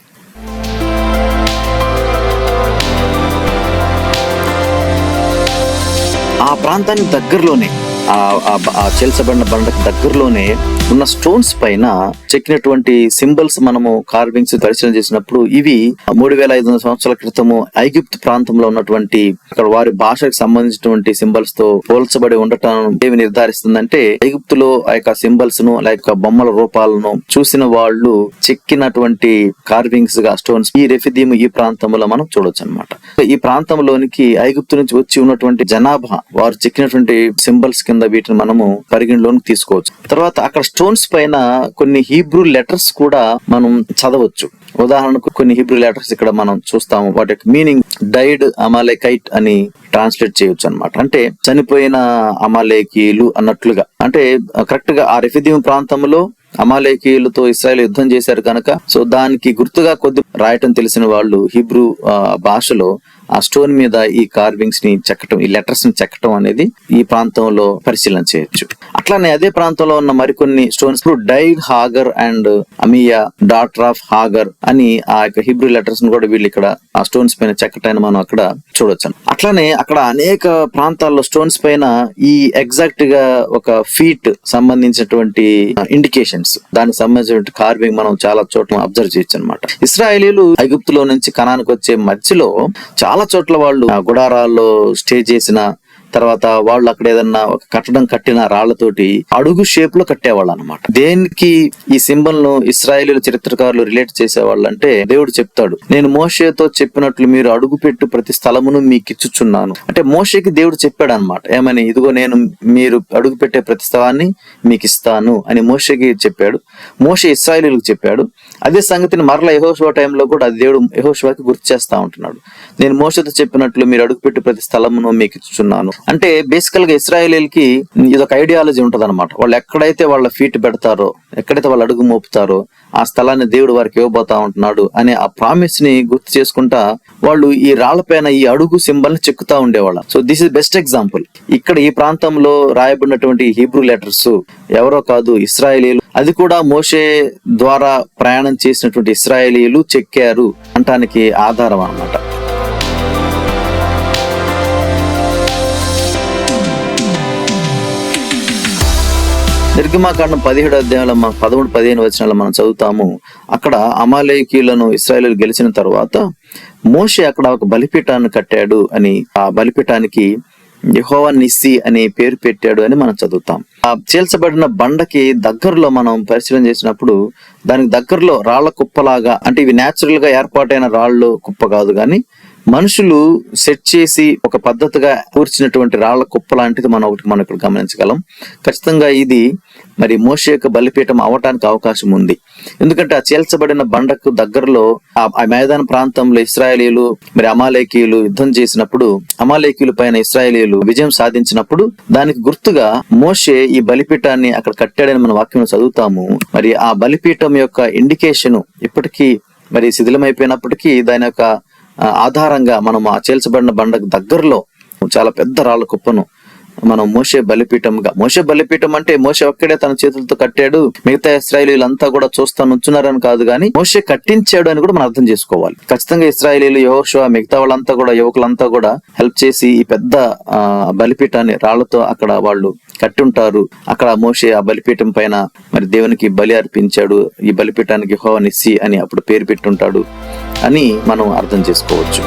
ఆ ప్రాంతానికి దగ్గరలోనే ఆ చీల్చబడిన బండకు దగ్గరలోనే ఉన్న స్టోన్స్ పైన చెక్కినటువంటి సింబల్స్ మనము కార్వింగ్స్ పరిశీలన చేసినప్పుడు ఇవి 3500 సంవత్సరాల క్రితము ఐగుప్తు ప్రాంతంలో ఉన్నటువంటి అక్కడ వారి భాషకు సంబంధించినటువంటి సింబల్స్ తో పోల్చబడి ఉండటం ఏమి నిర్ధారిస్తుందంటే ఐగుప్తులో ఆ యొక్క సింబల్స్ ను లేక బొమ్మల రూపాలను చూసిన వాళ్ళు చెక్కినటువంటి కార్వింగ్స్ గా స్టోన్స్ ఈ రెఫీదీం ఈ ప్రాంతంలో మనం చూడొచ్చు అనమాట. ఈ ప్రాంతంలోనికి ఐగుప్తు నుంచి వచ్చి ఉన్నటువంటి జనాభా వారు చెక్కినటువంటి సింబల్స్ కింద వీటిని మనము పరిగణలోకి తీసుకోవచ్చు. తర్వాత అక్కడ స్టోన్స్ పైన కొన్ని హీబ్రూ లెటర్స్ కూడా మనం చదవచ్చు. ఉదాహరణకు కొన్ని హీబ్రూ లెటర్స్ ఇక్కడ మనం చూస్తాము. వాటి యొక్క మీనింగ్ డైడ్ అమాలేకైట్ అని ట్రాన్స్లేట్ చేయొచ్చు అన్నమాట. అంటే చనిపోయిన అమాలేకీయులు అన్నట్లుగా. అంటే కరెక్ట్ గా ఆ రెఫిదీం ప్రాంతంలో అమాలేకీయులతో ఇశ్రాయేలు యుద్ధం చేశారు కనుక సో దానికి గుర్తుగా కొద్ది రాయటం తెలిసిన వాళ్ళు హీబ్రూ భాషలో ఆ స్టోన్ మీద ఈ కార్వింగ్స్ ని చెక్కటం, ఈ లెటర్స్ ని చెక్కటం అనేది ఈ ప్రాంతంలో పరిశీలన చేయొచ్చు. అట్లానే అదే ప్రాంతంలో ఉన్న మరికొన్ని stones died Hagar and Amia daughter of Hagar అని ఆ యొక్క హీబ్రూ లెటర్స్ ని కూడా వీళ్ళు ఇక్కడ ఆ స్టోన్స్ పైన చెక్కటాన్ని మనం అక్కడ చూడొచ్చు. అట్లానే అక్కడ అనేక ప్రాంతాల్లో స్టోన్స్ పైన ఈ ఎగ్జాక్ట్ గా ఒక ఫీట్ సంబంధించినటువంటి ఇండికేషన్స్, దానికి సంబంధించిన కార్వింగ్ మనం చాలా చోట్ల అబ్జర్వ్ చేయొచ్చు అనమాట. ఇశ్రాయేలీలు ఐగుప్తులో నుంచి కనానికి వచ్చే మధ్యలో చాలా చోట్ల వాళ్ళు గుడారాల్లో స్టే చేసిన తర్వాత వాళ్ళు అక్కడ ఏదన్నా ఒక కట్టడం కట్టిన రాళ్లతోటి అడుగు షేప్ లో కట్టేవాళ్ళు అనమాట. దేనికి ఈ సింబల్ ను ఇశ్రాయేలీల చరిత్రకారులు రిలేట్ చేసేవాళ్ళు అంటే, దేవుడు చెప్తాడు, నేను మోషేతో చెప్పినట్లు మీరు అడుగు పెట్టు ప్రతి స్థలమును మీకు ఇచ్చుచున్నాను. అంటే మోషేకి దేవుడు చెప్పాడు అనమాట, ఏమని, ఇదిగో నేను మీరు అడుగు పెట్టే ప్రతి స్థలాన్ని మీకు ఇస్తాను అని మోషేకి చెప్పాడు. మోషే ఇశ్రాయేలీలకు చెప్పాడు. అదే సంగతిని మరలా యెహోషువ టైంలో కూడా దేవుడు యెహోషువకి గుర్తు చేస్తా ఉంటున్నాడు. నేను మోషేతో చెప్పినట్లు మీరు అడుగు పెట్టు ప్రతి స్థలమును మీకు ఇచ్చుచున్నాను. అంటే బేసికల్ గా ఇశ్రాయేలీలకి ఇదొక ఐడియాలజీ ఉంటది అనమాట. వాళ్ళు ఎక్కడైతే వాళ్ళ ఫీట్ పెడతారో, ఎక్కడైతే వాళ్ళు అడుగు మోపుతారో ఆ స్థలాన్ని దేవుడు వారికి ఇవ్వబోతా ఉంటున్నాడు అనే ఆ ప్రామిస్ ని గుర్తు చేసుకుంటా వాళ్ళు ఈ రాళ్లపైన ఈ అడుగు సింబల్ ని చెక్కుతా ఉండేవాళ్ళం. So this is best example. ఇక్కడ ఈ ప్రాంతంలో రాయబడినటువంటి హీబ్రూ లెటర్స్ ఎవరో కాదు, ఇశ్రాయేలీలు, అది కూడా మోషే ద్వారా ప్రయాణం చేసినటువంటి ఇశ్రాయేలీలు చెక్కారు అంటానికి ఆధారం అన్నమాట. నిర్గమాకాండం 17వ అధ్యాయంలో 13-15 వచనాల్లో మనం చదువుతాము. అక్కడ అమాలేకీయులను ఇశ్రాయేలీలు గెలిచిన తర్వాత మోషే అక్కడ ఒక బలిపీఠాన్ని కట్టాడు అని, ఆ బలిపీఠానికి యెహోవా నిస్సి అనే పేరు పెట్టాడు అని మనం చదువుతాం. ఆ చీల్చబడిన బండకి దగ్గరలో మనం పరిశీలన చేసినప్పుడు దానికి దగ్గరలో రాళ్ల కుప్పలాగా, అంటే ఇవి న్యాచురల్ గా ఏర్పాటైన రాళ్ళు కుప్ప కాదు కానీ మనుషులు సెట్ చేసి ఒక పద్ధతిగా కూర్చున్నటువంటి రాళ్ల కుప్ప లాంటిది మనం ఇక్కడ గమనించగలం. ఖచ్చితంగా ఇది మరి మోషే యొక్క బలిపీఠం అవటానికి అవకాశం ఉంది. ఎందుకంటే ఆ చీల్చబడిన బండకు దగ్గరలో ఆ మైదాన ప్రాంతంలో ఇశ్రాయేలీలు మరి అమాలేకీయులు యుద్ధం చేసినప్పుడు, అమాలేకీయుల పైన ఇశ్రాయేలీలు విజయం సాధించినప్పుడు దానికి గుర్తుగా మోషే ఈ బలిపీఠాన్ని అక్కడ కట్టాడని మన వాక్యం చదువుతాము. మరి ఆ బలిపీఠం యొక్క ఇండికేషన్ ఇప్పటికీ మరి శిథిలమైపోయినప్పటికీ దాని యొక్క ఆధారంగా మనం ఆ చీల్చబడిన బండకు దగ్గరలో చాలా పెద్ద రాళ్ల కుప్పను మనం మోషే బలిపీఠం అంటే మోషే ఒక్కడే తన చేతులతో కట్టాడు, మిగతా ఇశ్రాయేలీలంతా కూడా చూస్తా నుంచున్నారని కాదు కానీ మోషే కట్టించాడు అని కూడా మనం అర్థం చేసుకోవాలి. ఖచ్చితంగా ఇశ్రాయేలీలు, యెహోషువ, మిగతా వాళ్ళంతా కూడా, యువకులంతా కూడా హెల్ప్ చేసి ఈ పెద్ద బలిపీఠాన్ని రాళ్లతో అక్కడ వాళ్ళు కట్టి ఉంటారు. అక్కడ మోషే ఆ బలిపీఠం పైన మరి దేవునికి బలి అర్పించాడు, ఈ బలిపీఠానికి యెహోవా నిస్సి అని అప్పుడు పేరు పెట్టుంటాడు అని మనం అర్థం చేసుకోవచ్చు.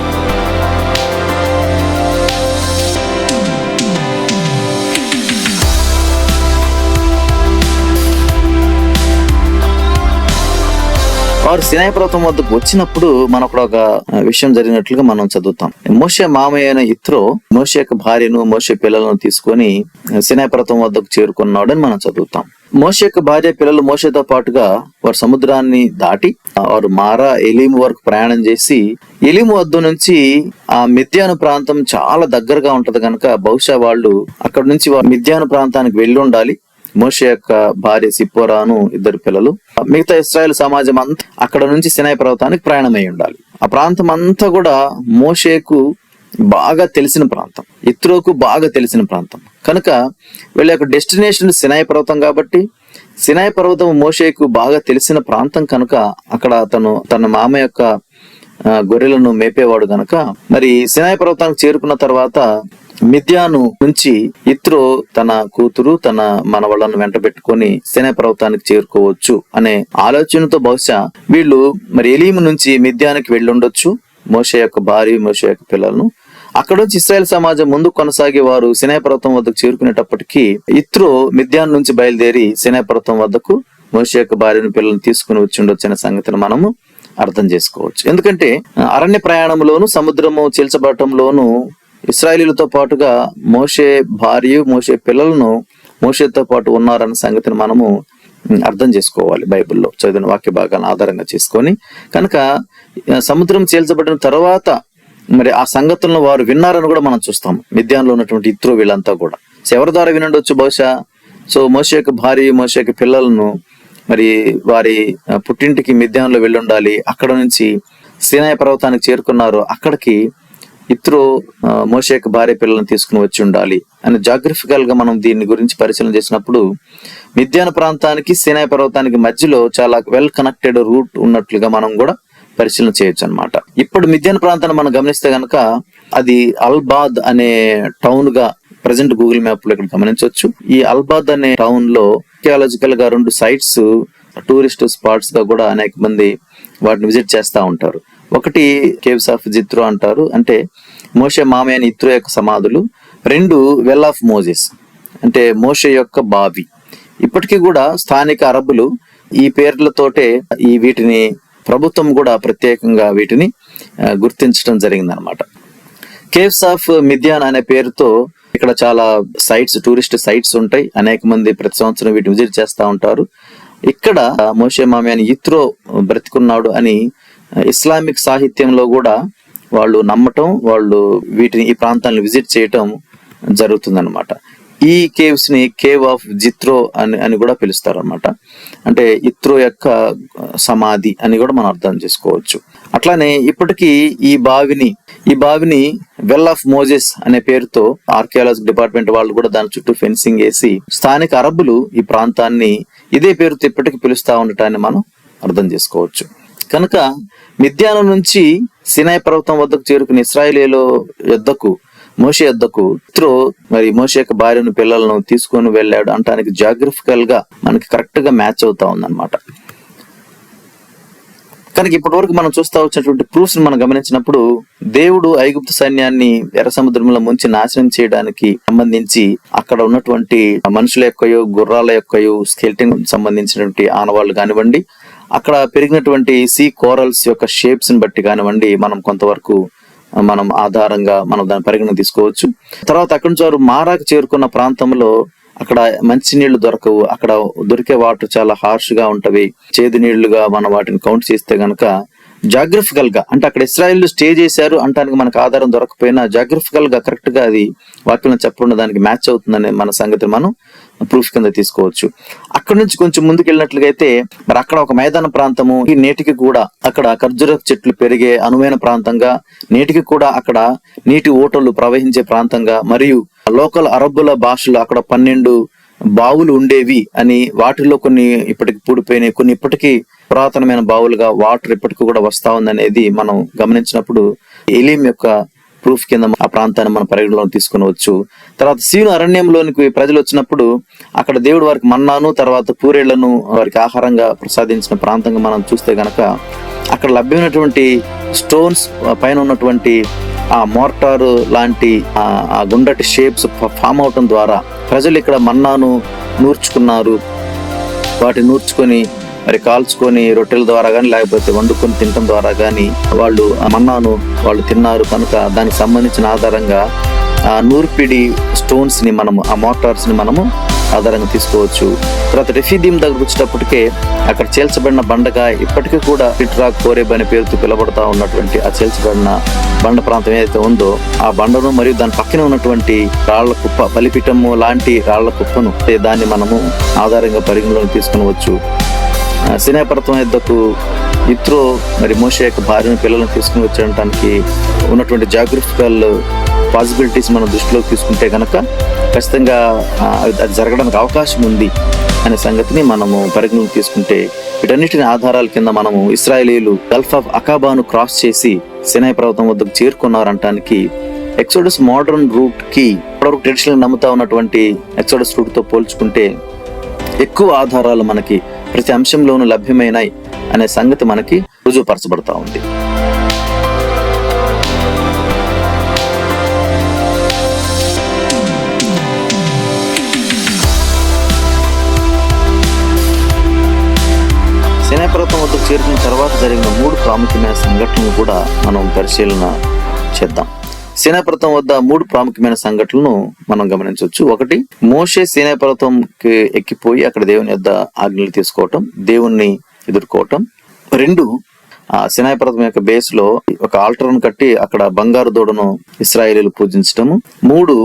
వారు సినాయి పర్వతం వద్దకు వచ్చినప్పుడు మనకు ఒక విషయం జరిగినట్లుగా మనం చదువుతాం. మోషే మామయ్య అయిన ఇత్రో మోషే యొక్క భార్యను, మోషే పిల్లలను తీసుకొని సినాయి పర్వతం వద్దకు చేరుకున్నాడు అని మనం చదువుతాం. మోషే యొక్క భార్య పిల్లలు మోషేతో పాటుగా వారు సముద్రాన్ని దాటి వారు మారా ఎలీము వరకు ప్రయాణం చేసి, ఎలీము వద్ద నుంచి ఆ మిద్యాను ప్రాంతం చాలా దగ్గరగా ఉంటది కనుక బహుశా వాళ్ళు అక్కడ నుంచి మిద్యాను ప్రాంతానికి వెళ్ళి ఉండాలి. మోషే యొక్క భార్య సిప్పోరాను, ఇద్దరు పిల్లలు, మిగతా ఇశ్రాయేల్ సమాజం అంతా అక్కడ నుంచి సినాయి పర్వతానికి ప్రయాణమై ఉండాలి. ఆ ప్రాంతం అంతా కూడా మోషేకు బాగా తెలిసిన ప్రాంతం, ఇత్రోకు బాగా తెలిసిన ప్రాంతం కనుక వీళ్ళ యొక్క డెస్టినేషన్ సినాయి పర్వతం కాబట్టి, సినాయి పర్వతం మోషేకు బాగా తెలిసిన ప్రాంతం కనుక అక్కడ తన మామ యొక్క గొర్రెలను మేపేవాడు గనక మరి సినాయి పర్వతానికి చేరుకున్న తర్వాత మిద్యాను నుంచి ఇత్రో తన కూతురు, తన మనవళ్లను వెంట పెట్టుకొని సినాయి పర్వతానికి చేరుకోవచ్చు అనే ఆలోచనతో బహుశా వీళ్ళు మరి ఎలీము నుంచి మిద్యానికి వెళ్ళి ఉండొచ్చు. మోషే యొక్క భార్య, మోషే యొక్క పిల్లలను అక్కడ నుంచి ఇశ్రాయేల్ సమాజం ముందుకు కొనసాగే వారు సినాయి పర్వతం వద్దకు చేరుకునేటప్పటికీ ఇత్రో మిద్యాన్ నుంచి బయలుదేరి సినాయి పర్వతం వద్దకు మోషే యొక్క భార్యను, పిల్లలను తీసుకుని వచ్చి ఉండొచ్చు అనే సంగతిని మనము అర్థం చేసుకోవచ్చు. ఎందుకంటే అరణ్య ప్రయాణంలోను, సముద్రము చీల్చబడటంలోను ఇశ్రాయేలీలతో పాటుగా మోషే భార్య, మోషే పిల్లలను మోషేతో పాటు ఉన్నారన్న సంగతిని మనము అర్థం చేసుకోవాలి. బైబిల్లో చదివిన వాక్య భాగాలను ఆధారంగా చేసుకొని కనుక సముద్రం చీల్చబడిన తర్వాత మరి ఆ సంగతులను వారు విన్నారని కూడా మనం చూస్తాం. మిద్యాన్లో ఉన్నటువంటి ఇత్రో వీళ్ళంతా కూడా ఎవరి ద్వారా వినండొచ్చు బహుశా. సో మోషే యొక్క భార్య, మోషే యొక్క పిల్లలను మరి వారి పుట్టింటికి మిద్యాన్లో వెళ్ళి ఉండాలి. అక్కడ నుంచి సీనాయి పర్వతానికి చేరుకున్నారు. అక్కడికి ఇత్రో మోషే యొక్క భార్య పిల్లలను తీసుకుని వచ్చి ఉండాలి అని జాగ్రఫికల్ గా మనం దీని గురించి పరిశీలన చేసినప్పుడు మిద్యాన్ ప్రాంతానికి సీనాయి పర్వతానికి మధ్యలో చాలా వెల్ కనెక్టెడ్ రూట్ ఉన్నట్లుగా మనం కూడా పరిశీలన చేయొచ్చు అన్నమాట. ఇప్పుడు మిద్యాన్ ప్రాంతాన్ని మనం గమనిస్తే గనక అది అల్బాద్ అనే టౌన్ గా ప్రజెంట్ గూగుల్ మ్యాప్ లో ఇక్కడ గమనించవచ్చు. ఈ అల్బాద్ అనే టౌన్ లో ఆర్కియాలజికల్ గా 2 sites టూరిస్ట్ స్పాట్స్ గా కూడా అనేక మంది వాటిని విజిట్ చేస్తా ఉంటారు. ఒకటి కేవ్స్ ఆఫ్ జిత్రో అంటారు, అంటే మోషే మామయ్య ఇత్రో యొక్క సమాధులు. 2 వెల్ ఆఫ్ మోజెస్, అంటే మోషే యొక్క బావి. ఇప్పటికీ కూడా స్థానిక అరబ్బులు ఈ పేర్లతోటే ఈ వీటిని ప్రభుత్వం కూడా ప్రత్యేకంగా వీటిని గుర్తించడం జరిగింది అనమాట. కేవ్స్ ఆఫ్ మిద్యాన్ అనే పేరుతో ఇక్కడ చాలా సైట్స్, టూరిస్ట్ సైట్స్ ఉంటాయి. అనేక మంది ప్రతి సంవత్సరం వీటిని విజిట్ చేస్తూ ఉంటారు. ఇక్కడ మోషే మామయ్య ఇత్రో బ్రతికున్నాడు అని ఇస్లామిక్ సాహిత్యంలో కూడా వాళ్ళు నమ్మటం, వాళ్ళు వీటిని ఈ ప్రాంతాలను విజిట్ చేయటం జరుగుతుందన్నమాట. ఈ కేవ్స్ ని కేవ్ ఆఫ్ జిత్రో అని కూడా పిలుస్తారు అనమాట. అంటే ఇత్రో యొక్క సమాధి అని కూడా మనం అర్థం చేసుకోవచ్చు. అట్లానే ఇప్పటికీ ఈ బావిని వెల్ ఆఫ్ మోజెస్ అనే పేరుతో ఆర్కియాలజీ డిపార్ట్మెంట్ వాళ్ళు కూడా దాని చుట్టూ ఫెన్సింగ్ వేసి స్థానిక అరబ్బులు ఈ ప్రాంతాన్ని ఇదే పేరుతో ఇప్పటికీ పిలుస్తా ఉండటాన్ని మనం అర్థం చేసుకోవచ్చు. కనుక మిద్యాను నుంచి సీనాయి పర్వతం వద్దకు చేరుకుని ఇశ్రాయేలీయుల యొద్దకు, మోషే యొద్దకు ఇత్రో మరి మోషే యొక్క భార్యను పిల్లలను తీసుకొని వెళ్ళాడు అంటానికి జాగ్రఫికల్ గా మనకి కరెక్ట్ గా మ్యాచ్ అవుతా ఉందన్నమాట. కనుక ఇప్పటి వరకు మనం చూస్తా వచ్చినటువంటి ప్రూఫ్స్ మనం గమనించినప్పుడు దేవుడు ఐగుప్తు సైన్యాన్ని ఎర్ర సముద్రంలో ముంచి నాశనం చేయడానికి సంబంధించి అక్కడ ఉన్నటువంటి మనుషుల యొక్కయో, గుర్రాల యొక్కయో, స్కెల్టన్ సంబంధించినటువంటి ఆనవాళ్లు కానివ్వండి, అక్కడ పెరిగినటువంటి సీ కోరల్స్ యొక్క షేప్స్ ని బట్టి కానివ్వండి, మనం కొంతవరకు మనం ఆధారంగా మనం దాని పరిగణన తీసుకోవచ్చు. తర్వాత అక్కడి నుంచి వారు మారాకు చేరుకున్న ప్రాంతంలో అక్కడ మంచి నీళ్లు దొరకవు. అక్కడ దొరికే వాటర్ చాలా హార్ష్ గా ఉంటవి, చేదు నీళ్లుగా మనం వాటిని కౌంట్ చేస్తే గనక జాగ్రఫికల్ గా, అంటే అక్కడ ఇశ్రాయేలు స్టే చేశారు అంటానికి మనకు ఆధారం దొరకపోయినా జాగ్రఫికల్ గా కరెక్ట్ గా అది వాక్యం చెప్పకుండా దానికి మ్యాచ్ అవుతుందనే మన సంగతిని మనం ప్రూఫ్ కింద తీసుకోవచ్చు. అక్కడ నుంచి కొంచెం ముందుకు వెళ్ళినట్లుగైతే మరి అక్కడ ఒక మైదాన ప్రాంతము, ఈ నేటికి కూడా అక్కడ ఖర్జూర చెట్లు పెరిగే అనువైన ప్రాంతంగా, నేటికి కూడా అక్కడ నీటి ఓటలు ప్రవహించే ప్రాంతంగా, మరియు లోకల్ అరబ్బుల భాషలో అక్కడ 12 బావులు ఉండేవి అని, వాటిల్లో కొన్ని ఇప్పటికి పూడిపోయినాయి, కొన్ని ఇప్పటికీ పురాతనమైన బావులుగా వాటర్ ఇప్పటికీ కూడా వస్తా ఉంది అనేది మనం గమనించినప్పుడు ఎలీం యొక్క ప్రూఫ్ కింద ఆ ప్రాంతాన్ని మనం పరిగణలోకి తీసుకునవచ్చు. తర్వాత సీను అరణ్యంలోనికి ప్రజలు వచ్చినప్పుడు అక్కడ దేవుడు వారికి మన్నాను, తర్వాత పూరేళ్లను వారికి ఆహారంగా ప్రసాదించిన ప్రాంతంగా మనం చూస్తే గనక అక్కడ లభ్యమైనటువంటి స్టోన్స్ పైన ఉన్నటువంటి ఆ మోర్టార్ లాంటి ఆ గుండ్రటి షేప్స్ ఫామ్ అవటం ద్వారా ప్రజలు ఇక్కడ మన్నాను నూర్చుకున్నారు. వాటిని నూర్చుకొని మరి కాల్చుకొని రొట్టెల ద్వారా కానీ లేకపోతే వండుకొని తినటం ద్వారా కానీ వాళ్ళు మన్నాను వాళ్ళు తిన్నారు. కనుక దానికి సంబంధించిన ఆధారంగా ఆ నూర్పిడి స్టోన్స్ ని మనము, ఆ మోటార్స్ ని మనము ఆధారంగా తీసుకోవచ్చు. తర్వాత రెఫీదీం దగ్గరకు వచ్చేటప్పటికే అక్కడ చేల్చబడిన బండగా ఇప్పటికీ కూడా పిట్రా కోరేబ్ అనే పేరుతో పిలబడతా ఉన్నటువంటి ఆ చేల్చబడిన బండ ప్రాంతం ఏదైతే ఉందో ఆ బండను మరియు దాని పక్కన ఉన్నటువంటి రాళ్ల కుప్ప, బలిపీఠము లాంటి రాళ్ల కుప్పను దాన్ని మనము ఆధారంగా పరిగణలోకి తీసుకునవచ్చు. సీనాయి పర్వతం యొద్దకు ఇత్రో మరి మోషే యొక్క భార్యను పిల్లలను తీసుకుని వచ్చడానికి ఉన్నటువంటి జాగ్రఫికల్ పాసిబిలిటీస్ మనం దృష్టిలోకి తీసుకుంటే కనుక ఖచ్చితంగా అది జరగడానికి అవకాశం ఉంది అనే సంగతిని మనము పరిగణలోకి తీసుకుంటే, వీటన్నిటిని ఆధారాల కింద మనము ఇశ్రాయేలీయులు గల్ఫ్ ఆఫ్ అకాబాను క్రాస్ చేసి సీనాయి పర్వతం వద్దకు చేరుకున్నారంటానికి ఎక్సోడస్ మోడర్న్ రూట్ కి ఇప్పటివరకు ట్రెడిషనల్ నమ్ముతా ఉన్నటువంటి ఎక్సోడస్ రూట్ తో పోల్చుకుంటే ఎక్కువ ఆధారాలు మనకి ప్రతి అంశంలోనూ లభ్యమైనాయి అనే సంగతి మనకి రుజువుపరచబడతా ఉంది. సీనాయి పర్వతం వద్దకు చేరుకున్న తర్వాత జరిగిన 3 ప్రాముఖ్యమైన సంఘటనలు కూడా మనం పరిశీలన చేద్దాం. సీనాయి పర్వతం వద్ద 3 ప్రాముఖ్యమైన సంఘటనలను మనం గమనించవచ్చు. ఒకటి, మోషే సీనాయి పర్వతంకి ఎక్కిపోయి అక్కడ దేవుని యొద్ద ఆజ్ఞలు తీసుకోవటం, దేవుణ్ణి ఎదుర్కోవటం. 2, ఆ సీనాయి పర్వతం యొక్క బేస్ లో ఒక ఆల్టర్ను కట్టి అక్కడ బంగారు దూడను ఇశ్రాయేలీలు పూజించటము. 3,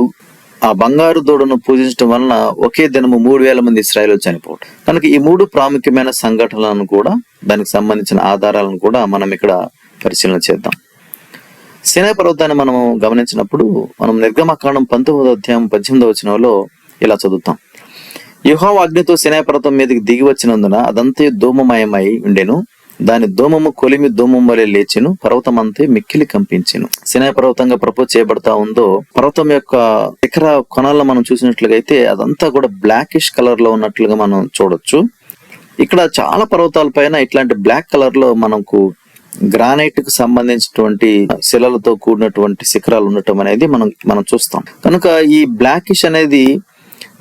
ఆ బంగారు దూడను పూజించడం వలన ఒకే దినము 3,000 మంది ఇశ్రాయేలీలు చనిపోవటం. కనుక ఈ 3 ప్రాముఖ్యమైన సంఘటనలను కూడా, దానికి సంబంధించిన ఆధారాలను కూడా మనం ఇక్కడ పరిశీలన చేద్దాం. సీనాయి పర్వతాన్ని మనం గమనించినప్పుడు మనం నిర్గమకాండం 19వ అధ్యాయం 18వ వచనంలో ఇలా చదువుతాం. యెహోవా అగ్నితో సీనాయి పర్వతం మీదకి దిగి వచ్చినందున అదంతా ధూమమయమై ఉండెను. దాని ధూమము కొలిమి ధూమం వలె లేచెను, పర్వతం అంతే మిక్కిలి కంపించెను. సీనాయి పర్వతంగా ప్రపోజ్ చేయబడతా ఉందో, పర్వతం యొక్క శిఖర కొనాల్లో మనం చూసినట్లుగైతే అదంతా కూడా బ్లాకిష్ కలర్ లో ఉన్నట్లుగా మనం చూడొచ్చు. ఇక్కడ చాలా పర్వతాల పైన ఇట్లాంటి బ్లాక్ కలర్ లో మనకు గ్రానైట్ కు సంబంధించినటువంటి శిలలతో కూడినటువంటి శిఖరాలు ఉండటం అనేది మనం చూస్తాం. కనుక ఈ బ్లాకిష్ అనేది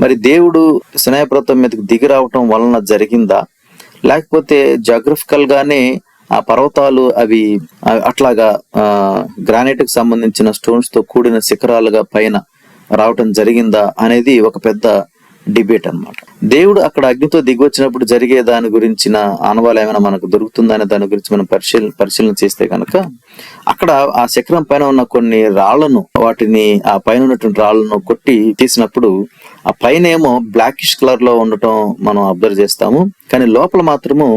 మరి దేవుడు సీనాయి పర్వతం మీదకి దిగి రావటం వలన జరిగిందా, లేకపోతే జాగ్రఫికల్ గానే ఆ పర్వతాలు అవి అట్లాగా గ్రానైట్ కి సంబంధించిన స్టోన్స్ తో కూడిన శిఖరాలుగా పైన రావటం జరిగిందా అనేది ఒక పెద్ద డిబేట్ అన్నమాట. దేవుడు అక్కడ అగ్నితో దిగి వచ్చినప్పుడు జరిగే దాని గురించిన ఆనవాలు ఏమైనా మనకు దొరుకుతుందనే దాని గురించి మనం పరిశీలన చేస్తే కనుక, అక్కడ ఆ శిఖరం పైన ఉన్న కొన్ని రాళ్లను, వాటిని ఆ పైన ఉన్నటువంటి రాళ్లను కొట్టి తీసినప్పుడు ఆ పైన ఏమో బ్లాకిష్ కలర్ లో ఉండటం మనం అబ్జర్వ్ చేస్తాము. కానీ లోపల మాత్రము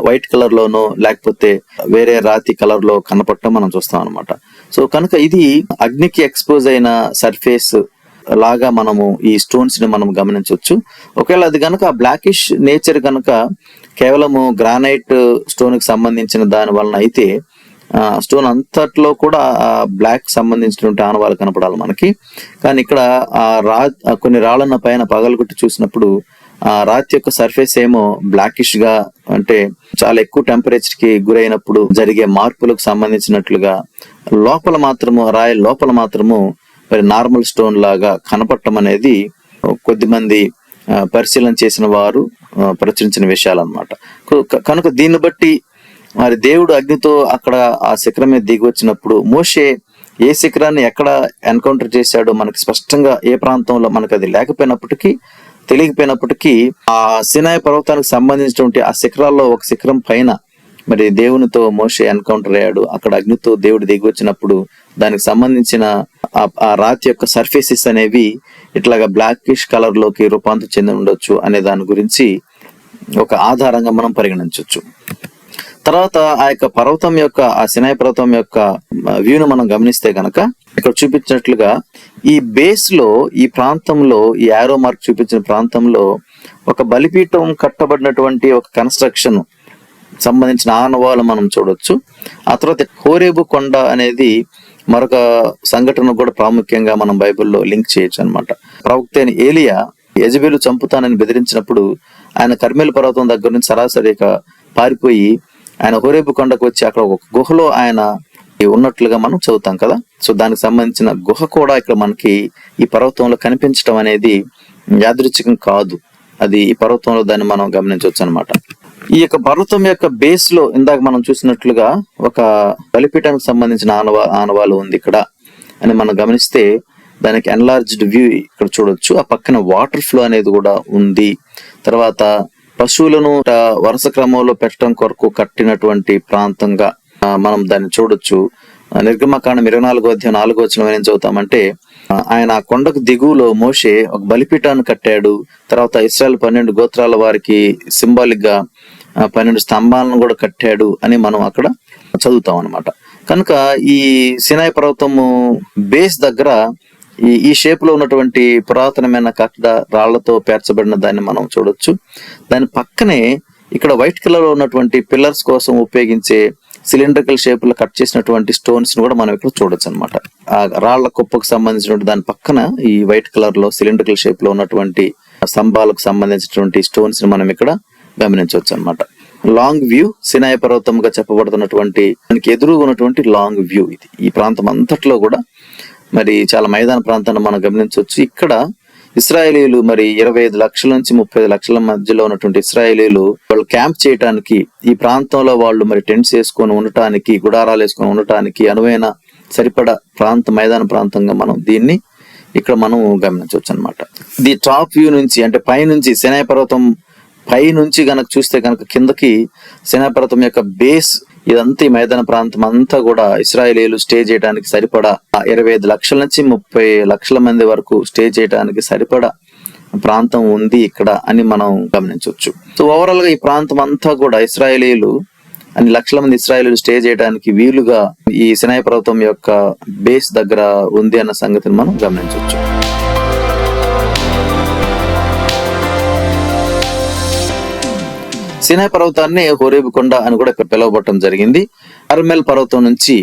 వైట్ కలర్ లోనో లేకపోతే వేరే రాతి కలర్ లో కనపడటం మనం చూస్తాం అనమాట. సో కనుక ఇది అగ్నికి ఎక్స్పోజ్ అయిన సర్ఫేస్ లాగా మనము ఈ స్టోన్స్ ని మనం గమనించవచ్చు. ఒకవేళ అది కనుక బ్లాకిష్ నేచర్ కనుక కేవలము గ్రానైట్ స్టోన్ కి సంబంధించిన దాని వలన అయితే స్టోన్ అంతట్లో కూడా బ్లాక్ సంబంధించినటువంటి ఆనవాళ్ళు కనపడాలి మనకి. కానీ ఇక్కడ కొన్ని రాళ్ళన్న పైన పగలగొట్టి చూసినప్పుడు ఆ రాతి యొక్క సర్ఫేస్ ఏమో బ్లాకిష్ గా, అంటే చాలా ఎక్కువ టెంపరేచర్ కి గురైనప్పుడు జరిగే మార్పులకు సంబంధించినట్లుగా లోపల మాత్రము, రాయి లోపల మాత్రము మరి నార్మల్ స్టోన్ లాగా కనపడటం అనేది కొద్దిమంది పరిశీలన చేసిన వారు ప్రచురించిన విషయాలు అన్నమాట. కనుక దీన్ని బట్టి మరి దేవుడు అగ్నితో అక్కడ ఆ శిఖరం మీద దిగి వచ్చినప్పుడు మోషే ఏ శిఖరాన్ని ఎక్కడ ఎన్కౌంటర్ చేశాడో మనకి స్పష్టంగా ఏ ప్రాంతంలో మనకు అది తెలియకపోయినప్పటికీ ఆ సీనాయి పర్వతానికి సంబంధించినటువంటి ఆ శిఖరాల్లో ఒక శిఖరం పైన మరి దేవునితో మోషే ఎన్కౌంటర్ అయ్యాడు. అక్కడ అగ్నితో దేవుడు దిగి వచ్చినప్పుడు దానికి సంబంధించిన ఆ రాతి యొక్క సర్ఫేసెస్ అనేవి ఇట్లాగా బ్లాకిష్ కలర్ లోకి రూపాంతరం చెంది ఉండొచ్చు అనే దాని గురించి ఒక ఆధారంగా మనం పరిగణించవచ్చు. తర్వాత ఆ యొక్క పర్వతం యొక్క, ఆ సీనాయి పర్వతం యొక్క వ్యూను మనం గమనిస్తే గనక ఇక్కడ చూపించినట్లుగా ఈ బేస్ లో, ఈ ప్రాంతంలో, ఈ యారో మార్క్ చూపించిన ప్రాంతంలో ఒక బలిపీఠం కట్టబడినటువంటి ఒక కన్స్ట్రక్షన్ సంబంధించిన ఆనవాళ్ళు మనం చూడొచ్చు. ఆ తర్వాత హోరేబు కొండ అనేది మరొక సంఘటన కూడా ప్రాముఖ్యంగా మనం బైబిల్లో లింక్ చేయొచ్చు అనమాట. ప్రవక్త అయిన ఏలియా యెజబెలు చంపుతానని బెదిరించినప్పుడు ఆయన కర్మెలు పర్వతం దగ్గర నుంచి సరాసరిగా పారిపోయి ఆయన హోరేబు కొండకు వచ్చి అక్కడ ఒక గుహలో ఆయన ఉన్నట్లుగా మనం చదువుతాం కదా. సో దానికి సంబంధించిన గుహ కూడా ఇక్కడ మనకి ఈ పర్వతంలో కనిపించడం అనేది యాదృచ్ఛికం కాదు, అది ఈ పర్వతంలో దాన్ని మనం గమనించవచ్చు అనమాట. ఈ యొక్క పర్వతం యొక్క బేస్ లో ఇందాక మనం చూసినట్లుగా ఒక బలిపీఠానికి సంబంధించిన ఆనవాలు ఉంది ఇక్కడ అని మనం గమనిస్తే దానికి ఎన్లార్జ్డ్ వ్యూ ఇక్కడ చూడొచ్చు. ఆ పక్కన వాటర్ ఫ్లో అనేది కూడా ఉంది. తర్వాత పశువులను వరుస క్రమంలో పెట్టడం కొరకు కట్టినటువంటి ప్రాంతంగా మనం దాన్ని చూడొచ్చు. నిర్గమకాండం 24వ అధ్యాయం 4వ వచనం ఏం చదువుతామంటే, ఆయన ఆ కొండకు దిగువలో మోషే ఒక బలిపీఠాన్ని కట్టాడు. తర్వాత ఇశ్రాయేలు 12 గోత్రాల వారికి సింబాలిక్ గా 12 స్తంభాలను కూడా కట్టాడు అని మనం అక్కడ చదువుతాం అనమాట. కనుక ఈ సీనాయి పర్వతము బేస్ దగ్గర ఈ షేప్ లో ఉన్నటువంటి పురాతనమైన కట్టడ రాళ్లతో పేర్చబడిన దాన్ని మనం చూడొచ్చు. దాని పక్కనే ఇక్కడ వైట్ కలర్ లో ఉన్నటువంటి పిల్లర్స్ కోసం ఉపయోగించే సిలిండ్రికల్ షేప్ లో కట్ చేసినటువంటి స్టోన్స్ ని కూడా మనం ఇక్కడ చూడొచ్చు అనమాట. ఆ రాళ్ల కుప్పకు సంబంధించినటువంటి దాని పక్కన ఈ వైట్ కలర్ లో సిలిండ్రికల్ షేప్ లో ఉన్నటువంటి స్తంభాలకు సంబంధించినటువంటి స్టోన్స్ ని మనం ఇక్కడ గమనించవచ్చు అనమాట. లాంగ్ వ్యూ, సీనాయి పర్వతంగా చెప్పబడుతున్నటువంటి దానికి ఎదురుగా ఉన్నటువంటి లాంగ్ వ్యూ ఇది. ఈ ప్రాంతం అంతట్లో కూడా మరి చాలా మైదాన ప్రాంతాన్ని మనం గమనించవచ్చు. ఇక్కడ ఇశ్రాయేలీలు మరి 25 లక్షల నుంచి 35 లక్షల మధ్యలో ఉన్నటువంటి ఇశ్రాయేలీలు వాళ్ళు క్యాంప్ చేయడానికి, ఈ ప్రాంతంలో వాళ్ళు మరి టెంట్స్ వేసుకొని ఉండటానికి, గుడారాలు వేసుకొని ఉండటానికి అనువైన సరిపడా మైదాన ప్రాంతంగా మనం దీన్ని ఇక్కడ మనం గమనించవచ్చు అనమాట. ది టాప్ వ్యూ నుంచి, అంటే పైనుంచి సినాయి పర్వతం పైనుంచి గనక చూస్తే కనుక కిందకి సినాయి పర్వతం యొక్క బేస్ ఇదంతా ఈ మైదాన ప్రాంతం అంతా కూడా ఇశ్రాయేలీయులు స్టే చేయడానికి సరిపడా 25 లక్షల నుంచి 30 లక్షల మంది వరకు స్టే చేయడానికి సరిపడా ప్రాంతం ఉంది ఇక్కడ అని మనం గమనించవచ్చు. సో ఓవరాల్ గా ఈ ప్రాంతం అంతా కూడా ఇశ్రాయేలీయులు అన్ని లక్షల మంది ఇశ్రాయేలీయులు స్టే చేయడానికి వీలుగా ఈ సినాయి పర్వతం యొక్క బేస్ దగ్గర ఉంది అన్న సంగతిని మనం గమనించవచ్చు. సినాయి పర్వతాన్ని హోరేబు కొండ అని కూడా పిలువబడటం జరిగింది. కర్మెల్ పర్వతం నుంచి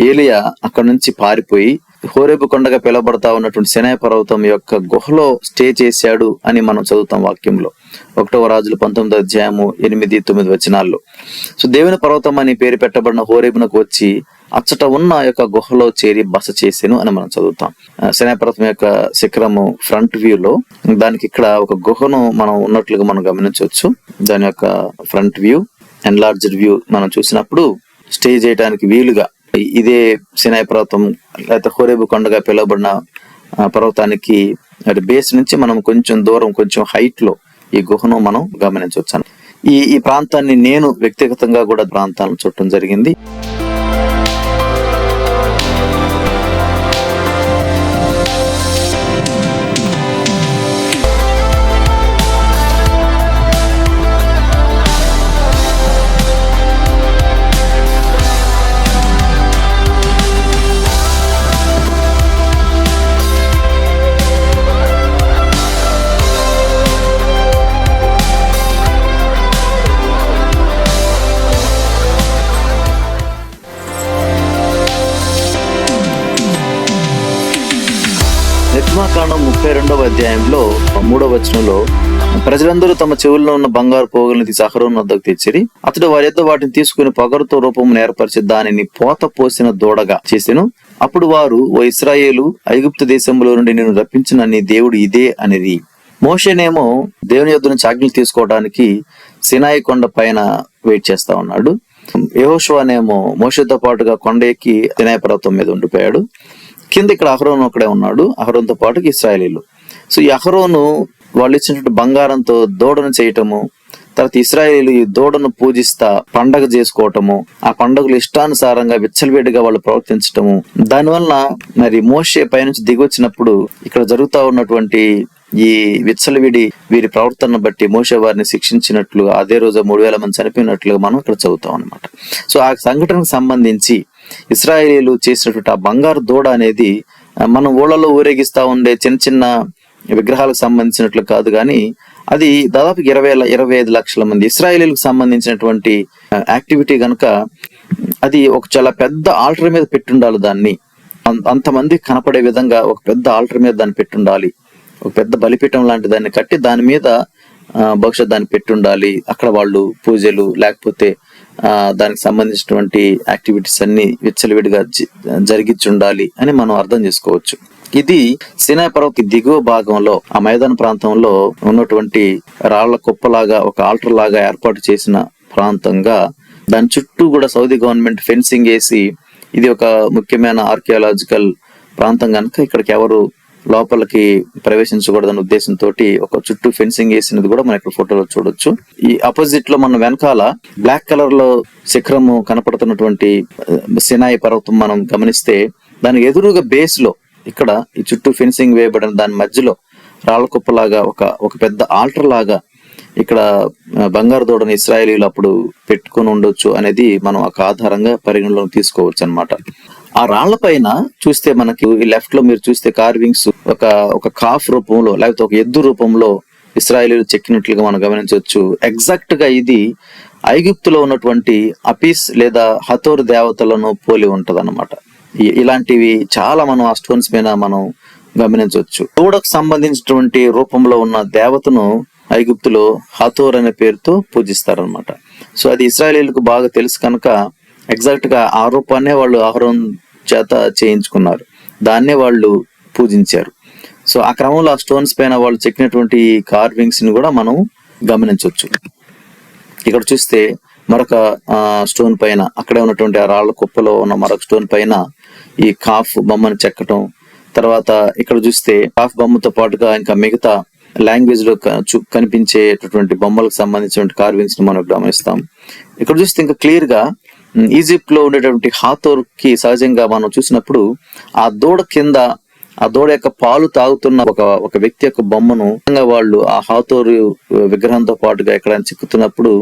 ఏలియా అక్కడ నుంచి పారిపోయి హోరేబు కొండగా పిలువబడతా ఉన్నటువంటి సినాయి పర్వతం యొక్క గుహలో స్టే చేశాడు అని మనం చదువుతాం వాక్యంలో. 1వ రాజులు 19వ అధ్యాయము 8-9 వచనాల్లో. సో దేవుని పర్వతం అని పేరు పెట్టబడిన హోరేబునకు వచ్చి అచ్చట ఉన్న యొక్క గుహలో చేరి బస చేసెను అని మనం చదువుతాం. సినాయి పర్వతం యొక్క శిఖరము ఫ్రంట్ వ్యూ లో దానికి ఇక్కడ ఒక గుహను మనం ఉన్నట్లుగా మనం గమనించవచ్చు. దాని యొక్క ఫ్రంట్ వ్యూ, ఎన్లార్జ్డ్ వ్యూ మనం చూసినప్పుడు స్టే చేయడానికి వీలుగా ఇదే సినాయి పర్వతం లేకపోతే హోరేబు కొండగా పిలువబడిన పర్వతానికి బేస్ నుంచి మనం కొంచెం దూరం, కొంచెం హైట్ లో ఈ గుహను మనం గమనించవచ్చు. ఈ ప్రాంతాన్ని నేను వ్యక్తిగతంగా కూడా ప్రాంతాలను చూడటం జరిగింది. నిర్గమకాండం 32వ అధ్యాయంలో 3వ వచనంలో ప్రజలందరూ తమ చెవుల్లో ఉన్న బంగారు పోగులను తీసి అహరోను వద్దకు తెచ్చిరి. అతడు వారి యొద్ద వాటిని తీసుకుని పొగరుతో రూపమును ఏర్పరిచి దానిని పోత పోసిన దూడగా చేసెను. అప్పుడు వారు, ఓ ఇశ్రాయేలు, ఐగుప్తు దేశంలో నుండి నేను రప్పించిన నీ దేవుడు ఇదే అనిరి. మోషేనేమో దేవుని యొద్ద నుంచి ఆజ్ఞలు తీసుకోవడానికి సినాయి కొండ పైన వెయిట్ చేస్తా ఉన్నాడు. యెహోషువనేమో మోషేతో పాటుగా కొండ ఎక్కి సినాయి పర్వతం మీద ఉండిపోయాడు. కింద ఇక్కడ అహరోను ఒకడే ఉన్నాడు, అహరోనుతో పాటు ఇశ్రాయేలీలు. సో ఈ అహరోను వాళ్ళు ఇచ్చినటువంటి బంగారంతో దూడను చేయటము, తర్వాత ఇశ్రాయేలీలు ఈ దూడను పూజిస్తా పండగ చేసుకోవటము, ఆ పండుగలు ఇష్టానుసారంగా విచ్చలవిడిగా వాళ్ళు ప్రవర్తించటము, దానివల్ల మరి మోషే పైనుంచి దిగొచ్చినప్పుడు ఇక్కడ జరుగుతా ఉన్నటువంటి ఈ విచ్చలవిడి వీరి ప్రవర్తనను బట్టి మోషే వారిని శిక్షించినట్లు, అదే రోజు 3000 మంది చనిపోయినట్లుగా మనం ఇక్కడ చదువుతాం అనమాట. సో ఆ సంఘటనకు సంబంధించి ఇశ్రాయేలీలు చేసినటువంటి ఆ బంగారు దూడ అనేది మనం ఊళ్ళలో ఊరేగిస్తా ఉండే చిన్న చిన్న విగ్రహాలకు సంబంధించినట్లు కాదు, కానీ అది దాదాపు 25 లక్షల మంది ఇశ్రాయేలీలకు సంబంధించినటువంటి యాక్టివిటీ గనుక అది ఒక చాలా పెద్ద ఆల్టర్ మీద పెట్టుండాలి. దాన్ని అంతమంది కనపడే విధంగా ఒక పెద్ద ఆల్టర్ మీద దాన్ని పెట్టుండాలి. ఒక పెద్ద బలిపీఠం లాంటి దాన్ని కట్టి దాని మీద బహుశా దాన్ని పెట్టుండాలి. అక్కడ వాళ్ళు పూజలు లేకపోతే దానికి సంబంధించినటువంటి యాక్టివిటీస్ అన్ని విచ్చలవిడిగా జరిగించుండాలి అని మనం అర్థం చేసుకోవచ్చు. ఇది సినాయి పర్వతం దిగువ భాగంలో ఆ మైదాన ప్రాంతంలో ఉన్నటువంటి రాళ్ల కుప్పలాగా ఒక ఆల్టర్ లాగా ఏర్పాటు చేసిన ప్రాంతంగా దాని చుట్టూ కూడా సౌదీ గవర్నమెంట్ ఫెన్సింగ్ వేసి, ఇది ఒక ముఖ్యమైన ఆర్కియాలజికల్ ప్రాంతం కనుక ఇక్కడికి ఎవరు లోపలికి ప్రవేశించకూడదన్న ఉద్దేశంతో ఒక చుట్టూ ఫెన్సింగ్ వేసినది కూడా మనం ఇక్కడ ఫోటోలో చూడొచ్చు. ఈ అపోజిట్ లో మన వెనకాల బ్లాక్ కలర్ లో శిఖరము కనపడుతున్నటువంటి సినాయి పర్వతం మనం గమనిస్తే దానికి ఎదురుగా బేస్ లో ఇక్కడ ఈ చుట్టూ ఫెన్సింగ్ వేయబడిన దాని మధ్యలో రాళ్ల కుప్పలాగా ఒక పెద్ద ఆల్టర్ లాగా ఇక్కడ బంగారు దూడని ఇశ్రాయేలీలు అప్పుడు పెట్టుకుని ఉండొచ్చు అనేది మనం ఒక ఆధారంగా పరిగణలోకి తీసుకోవచ్చు అన్నమాట. ఆ రాళ్ల పైన చూస్తే మనకి లెఫ్ట్ లో మీరు చూస్తే కార్వింగ్స్ ఒక కాఫ్ రూపంలో లేకపోతే ఒక ఎద్దు రూపంలో ఇశ్రాయేలీలు చెక్కినట్లుగా మనం గమనించవచ్చు. ఎగ్జాక్ట్ గా ఇది ఐగుప్తులో ఉన్నటువంటి అపీస్ లేదా హతోర్ దేవతలను పోలి ఉంటది అన్నమాట. ఇలాంటివి చాలా మనం ఆ స్టోన్స్ మీద మనం గమనించవచ్చు. దూడకు సంబంధించినటువంటి రూపంలో ఉన్న దేవతను ఐగుప్తులో హతోర్ అనే పేరుతో పూజిస్తారనమాట. సో అది ఇశ్రాయేలీలకు బాగా తెలుసు కనుక ఎగ్జాక్ట్ గా ఆ రూపాన్నే వాళ్ళు అహరోన్ చేత చేయించుకున్నారు, దాన్నే వాళ్ళు పూజించారు. సో ఆ క్రమంలో ఆ స్టోన్స్ పైన వాళ్ళు చెక్కినటువంటి కార్వింగ్స్ ని కూడా మనం గమనించవచ్చు. ఇక్కడ చూస్తే మరొక స్టోన్ పైన, అక్కడే ఉన్నటువంటి ఆ రాళ్ల కుప్పలో ఉన్న మరొక స్టోన్ పైన ఈ కాఫ్ బొమ్మను చెక్కటం. తర్వాత ఇక్కడ చూస్తే కాఫ్ బొమ్మతో పాటుగా ఇంకా మిగతా లాంగ్వేజ్ లో కనిపించేటటువంటి బొమ్మలకు సంబంధించిన కార్వింగ్స్ ని మనం గమనిస్తాం. ఇక్కడ చూస్తే ఇంకా క్లియర్ గా ఈజిప్ట్ లో ఉండేటువంటి హాథోర్ కి సహజంగా మనం చూసినప్పుడు ఆ దూడ కింద, ఆ దూడ యొక్క పాలు తాగుతున్న ఒక వ్యక్తి యొక్క బొమ్మను వాళ్ళు ఆ హాథోరు విగ్రహంతో పాటుగా ఎక్కడైనా చిక్కుతున్నప్పుడు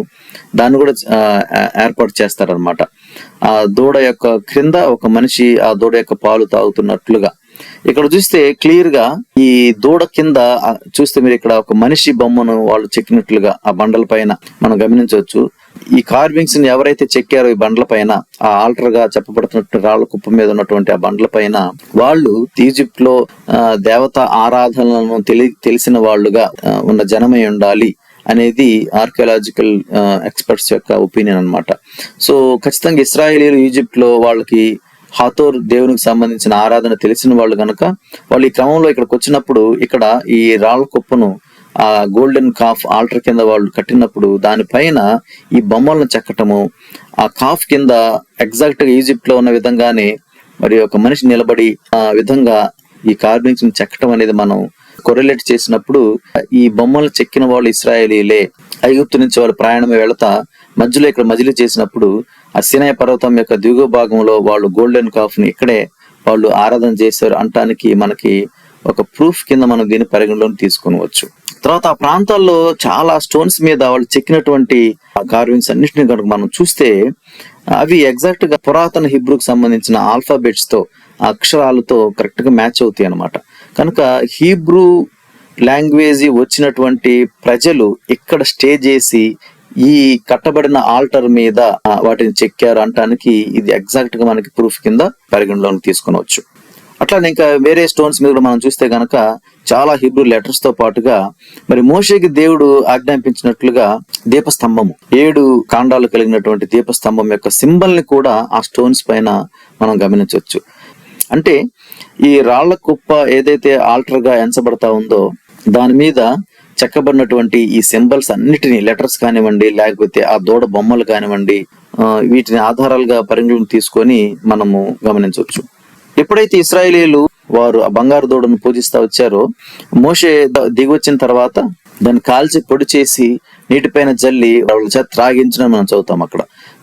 దాన్ని కూడా ఏర్పాటు చేస్తారనమాట. ఆ దూడ యొక్క క్రింద ఒక మనిషి ఆ దూడ యొక్క పాలు తాగుతున్నట్లుగా. ఇక్కడ చూస్తే క్లియర్ గా ఈ దూడ కింద చూస్తే మీరు ఇక్కడ ఒక మనిషి బొమ్మను వాళ్ళు చెక్కినట్లుగా ఆ బండల పైన మనం గమనించవచ్చు. ఈ కార్వింగ్స్ ని ఎవరైతే చెక్కారో ఈ బండ్ల పైన, ఆ ఆల్టర్ గా చెప్పబడుతున్నట్టు రాళ్ల కుప్ప మీద ఉన్నటువంటి ఆ బండ్ల పైన వాళ్ళు ఈజిప్ట్ లో దేవతా ఆరాధనలను తెలిసిన వాళ్ళుగా ఉన్న జనమై ఉండాలి అనేది ఆర్కియాలజికల్ ఎక్స్పర్ట్స్ యొక్క ఒపీనియన్ అన్నమాట. సో ఖచ్చితంగా ఇశ్రాయేలీయులు ఈజిప్ట్ లో వాళ్ళకి హాథోర్ దేవునికి సంబంధించిన ఆరాధన తెలిసిన వాళ్ళు గనక వాళ్ళు ఈ క్రమంలో ఇక్కడికి వచ్చినప్పుడు ఇక్కడ ఈ రాళ్ల కుప్పను ఆ గోల్డెన్ కాఫ్ ఆల్టర్ కింద వాళ్ళు కట్టినప్పుడు దానిపైన ఈ బొమ్మలను చెక్కటము, ఆ కాఫ్ కింద ఎగ్జాక్ట్ గా ఈజిప్ట్ లో ఉన్న విధంగానే మరి ఒక మనిషి నిలబడి ఆ విధంగా ఈ కార్వింగ్స్ ని చెక్కటం అనేది మనం కొరెలేట్ చేసినప్పుడు ఈ బొమ్మలు చెక్కిన వాళ్ళు ఇశ్రాయేలీలే. ఐగుప్తు నుంచి వాళ్ళు ప్రయాణమే వెళతా మధ్యలో ఇక్కడ మజిలీ చేసినప్పుడు ఆ సినాయి పర్వతం యొక్క దిగువ భాగంలో వాళ్ళు గోల్డెన్ కాఫ్ ని ఇక్కడే వాళ్ళు ఆరాధన చేశారు అంటానికి మనకి ఒక ప్రూఫ్ కింద మనం దీన్ని పరిగణలోకి తీసుకొనవచ్చు. తర్వాత ఆ ప్రాంతాల్లో చాలా స్టోన్స్ మీద వాళ్ళు చెక్కినటువంటి కార్వింగ్స్ అన్నింటినీ కనుక మనం చూస్తే అవి ఎగ్జాక్ట్ గా పురాతన హిబ్రూకి సంబంధించిన ఆల్ఫాబెట్స్ తో, అక్షరాలతో కరెక్ట్ గా మ్యాచ్ అవుతాయి అన్నమాట. కనుక హీబ్రూ లాంగ్వేజ్ వచ్చినటువంటి ప్రజలు ఇక్కడ స్టే చేసి ఈ కట్టబడిన ఆల్టర్ మీద వాటిని చెక్కారు అంటానికి ఇది ఎగ్జాక్ట్ గా మనకి ప్రూఫ్ కింద పరిగణలోకి తీసుకొనవచ్చు. అట్లానే ఇంకా వేరే స్టోన్స్ మీద మనం చూస్తే గనక చాలా హిబ్రూ లెటర్స్ తో పాటుగా మరి మోషేకి దేవుడు ఆజ్ఞాపించినట్లుగా దీపస్తంభము, 7 కాండాలు కలిగినటువంటి దీపస్తంభం యొక్క సింబల్ ని కూడా ఆ స్టోన్స్ పైన మనం గమనించవచ్చు. అంటే ఈ రాళ్ల కుప్ప ఏదైతే ఆల్టర్ గా ఎంచబడతా ఉందో దాని మీద చెక్కబడినటువంటి ఈ సింబల్స్ అన్నిటినీ, లెటర్స్ కానివ్వండి లేకపోతే ఆ దూడ బొమ్మలు కానివ్వండి, వీటిని ఆధారాలుగా పరిగణలోకి తీసుకొని మనము గమనించవచ్చు. ఎప్పుడైతే ఇశ్రాయేలీయులు వారు ఆ బంగారు దూడను పూజిస్తా వచ్చారో మోషే దిగి వచ్చిన తర్వాత దాన్ని కాల్చి పొడి చేసి నీటిపైన జల్లి వాళ్ళ చేత త్రాగించిన మనం చదువుతాం అక్కడ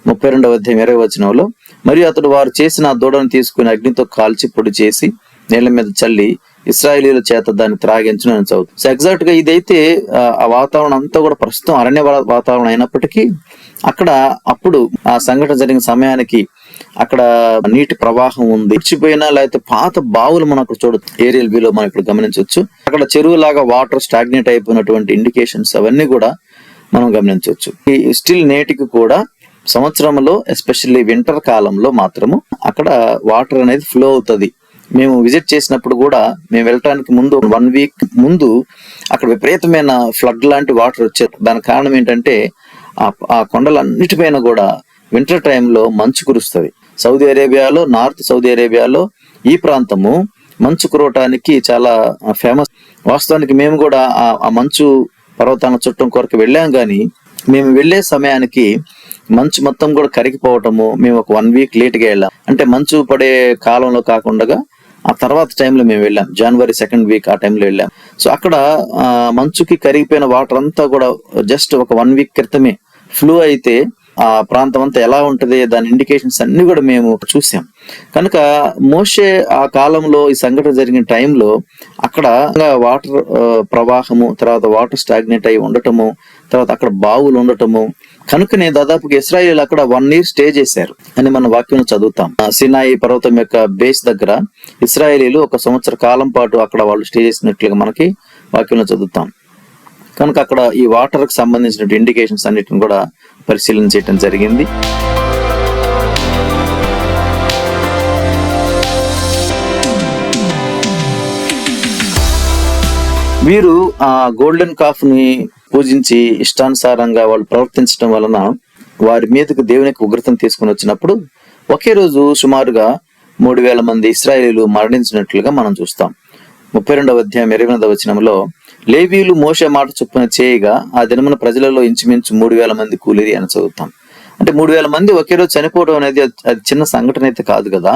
32వ అధ్యాయం 20వ వచనంలో. మరియు అతడు వారు చేసిన ఆ దూడను తీసుకుని అగ్నితో కాల్చి పొడి చేసి నీళ్ల మీద చల్లి ఇశ్రాయేలీయుల చేత దాన్ని త్రాగించిన అని చదువుతాం. సో ఎగ్జాక్ట్ గా ఇదైతే ఆ వాతావరణం అంతా కూడా ప్రస్తుతం అరణ్య వాతావరణం అయినప్పటికీ అక్కడ అప్పుడు ఆ సంఘటన జరిగిన సమయానికి అక్కడ నీటి ప్రవాహం ఉంది. పుచ్చిపోయినా లేకపోతే పాత బావులు మనం అక్కడ చూడొచ్చు. ఏరియల్ వ్యూలో మనం ఇక్కడ గమనించవచ్చు. అక్కడ చెరువు లాగా వాటర్ స్టాగ్నేట్ అయిపోయినటువంటి ఇండికేషన్స్ అవన్నీ కూడా మనం గమనించవచ్చు. ఈ స్టిల్ నేటికి కూడా సంవత్సరంలో ఎస్పెషల్లీ వింటర్ కాలంలో మాత్రము అక్కడ వాటర్ అనేది ఫ్లో అవుతుంది. మేము విజిట్ చేసినప్పుడు కూడా మేము వెళ్ళటానికి ముందు 1 వీక్ ముందు అక్కడ విపరీతమైన ఫ్లడ్ లాంటి వాటర్ వచ్చేది. దానికి కారణం ఏంటంటే ఆ కొండలన్నిటిపైన కూడా వింటర్ టైంలో మంచు కురుస్తుంది. సౌదీ అరేబియాలో, నార్త్ సౌదీ అరేబియాలో ఈ ప్రాంతము మంచు కురవటానికి చాలా ఫేమస్. వాస్తవానికి మేము కూడా ఆ మంచు పర్వతాల చుట్టం కొరకు వెళ్ళాం, కానీ మేము వెళ్లే సమయానికి మంచు మొత్తం కూడా కరిగిపోవటము. మేము ఒక 1 వీక్ లేట్ గా వెళ్ళాం. అంటే మంచు పడే కాలంలో కాకుండా ఆ తర్వాత టైంలో మేము వెళ్ళాం, జనవరి 2nd వీక్ ఆ టైంలో వెళ్ళాం. సో అక్కడ మంచుకి కరిగిపోయిన వాటర్ అంతా కూడా జస్ట్ ఒక 1 వీక్ క్రితమే ఫ్లో అయితే ఆ ప్రాంతం అంతా ఎలా ఉంటది దాని ఇండికేషన్స్ అన్ని కూడా మేము చూసాం. కనుక మోషే ఆ కాలంలో ఈ సంఘటన జరిగిన టైంలో అక్కడ వాటర్ ప్రవాహము, తర్వాత వాటర్ స్టాగ్నేట్ అయి ఉండటము, తర్వాత అక్కడ బావులు ఉండటము. కనుకనే దాదాపుగా ఇశ్రాయేలీయులు అక్కడ 1 year స్టే చేశారు అని మన వాక్యం చదువుతాం. సినాయి పర్వతం యొక్క బేస్ దగ్గర ఇశ్రాయేలీయులు 1 సంవత్సర కాలం పాటు అక్కడ వాళ్ళు స్టే చేసినట్లుగా మనకి వాక్యంలో చదువుతాం. కనుక అక్కడ ఈ వాటర్ కి సంబంధించిన ఇండికేషన్స్ అన్నిటిని కూడా పరిశీలన చేయడం జరిగింది. వీరు ఆ గోల్డెన్ కాఫ్ ని పూజించి ఇష్టానుసారంగా వాళ్ళు ప్రవర్తించడం వలన వారి మీదకు దేవునికి ఉగ్రతను తీసుకుని వచ్చినప్పుడు ఒకే రోజు సుమారుగా 3000 మంది ఇశ్రాయేలీయులు మరణించినట్లుగా మనం చూస్తాం. 32వ అధ్యాయం 28వ వచనంలో లేవీయులు మోషే మాట చొప్పున చేయగా ఆ దినమున ప్రజలలో ఇంచుమించు 3000 మంది కూలిరి అని చదువుతాం. అంటే 3,000 మంది ఒకే రోజు చనిపోవడం అనేది అది చిన్న సంఘటన అయితే కాదు కదా.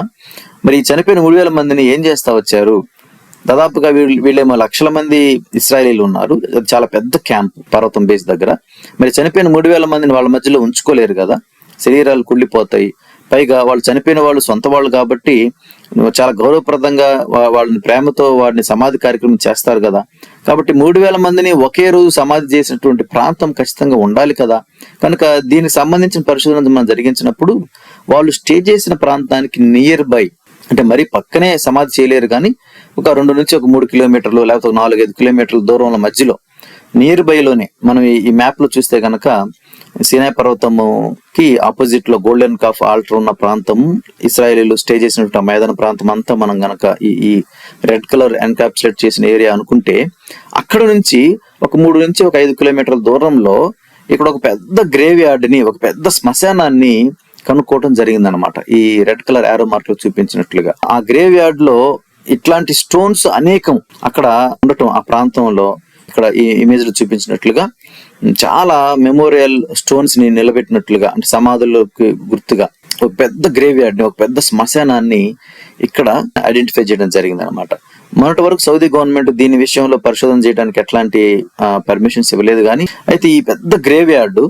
మరి ఈ చనిపోయిన 3,000 మందిని ఏం చేస్తా వచ్చారు? దాదాపుగా వీళ్ళేమో లక్షల మంది ఇశ్రాయేలీలు ఉన్నారు. అది చాలా పెద్ద క్యాంప్ పర్వతం బేస్ దగ్గర. మరి చనిపోయిన 3,000 మందిని వాళ్ళ మధ్యలో ఉంచుకోలేరు కదా, శరీరాలు కుళ్ళిపోతాయి. పైగా వాళ్ళు చనిపోయిన వాళ్ళు సొంత వాళ్ళు కాబట్టి చాలా గౌరవప్రదంగా వాళ్ళని ప్రేమతో వాడిని సమాధి కార్యక్రమం చేస్తారు కదా. కాబట్టి 3,000 మందిని ఒకే రోజు సమాధి చేసినటువంటి ప్రాంతం ఖచ్చితంగా ఉండాలి కదా. కనుక దీనికి సంబంధించిన పరిశోధన మనం జరిగించినప్పుడు వాళ్ళు స్టే చేసిన ప్రాంతానికి నియర్ బై, అంటే మరీ పక్కనే సమాధి చేయలేరు కానీ ఒక 2 నుంచి 3 కిలోమీటర్లు లేకపోతే 4-5 కిలోమీటర్ల దూరంలో మధ్యలో నియర్ బైలోనే మనం ఈ మ్యాప్ లో చూస్తే గనక సినాయి పర్వతముకి ఆపోజిట్ లో గోల్డెన్ కాఫ్ ఆల్టర్ ఉన్న ప్రాంతం, ఇశ్రాయేలీలు స్టే చేసినటువంటి మైదాన ప్రాంతం అంతా మనం గనక ఈ రెడ్ కలర్ ఎన్కాప్సులేట్ చేసిన ఏరియా అనుకుంటే, అక్కడ నుంచి ఒక 3 నుంచి 5 కిలోమీటర్ల దూరంలో ఇక్కడ ఒక పెద్ద గ్రేవ్ యార్డ్ ని, ఒక పెద్ద శ్మశానాన్ని కనుక్కోవడం జరిగిందనమాట. ఈ రెడ్ కలర్ యారో మార్క్ లో చూపించినట్లుగా ఆ గ్రేవ్ యార్డ్ లో ఇట్లాంటి స్టోన్స్ అనేకం అక్కడ ఉండటం, ఆ ప్రాంతంలో ఇక్కడ ఈ ఇమేజ్ లో చూపించినట్లుగా చాలా మెమోరియల్ స్టోన్స్ ని నిలబెట్టినట్లుగా, అంటే సమాధులకు గుర్తుగా ఒక పెద్ద గ్రేవ్ యార్డ్ ని, ఒక పెద్ద శ్మశానాన్ని ఇక్కడ ఐడెంటిఫై చేయడం జరిగింది అనమాట. మొన్నటి వరకు సౌదీ గవర్నమెంట్ దీని విషయంలో పరిశోధన చేయడానికి ఎట్లాంటి పర్మిషన్స్ ఇవ్వలేదు. కానీ అయితే ఈ పెద్ద గ్రేవ్ యార్డ్,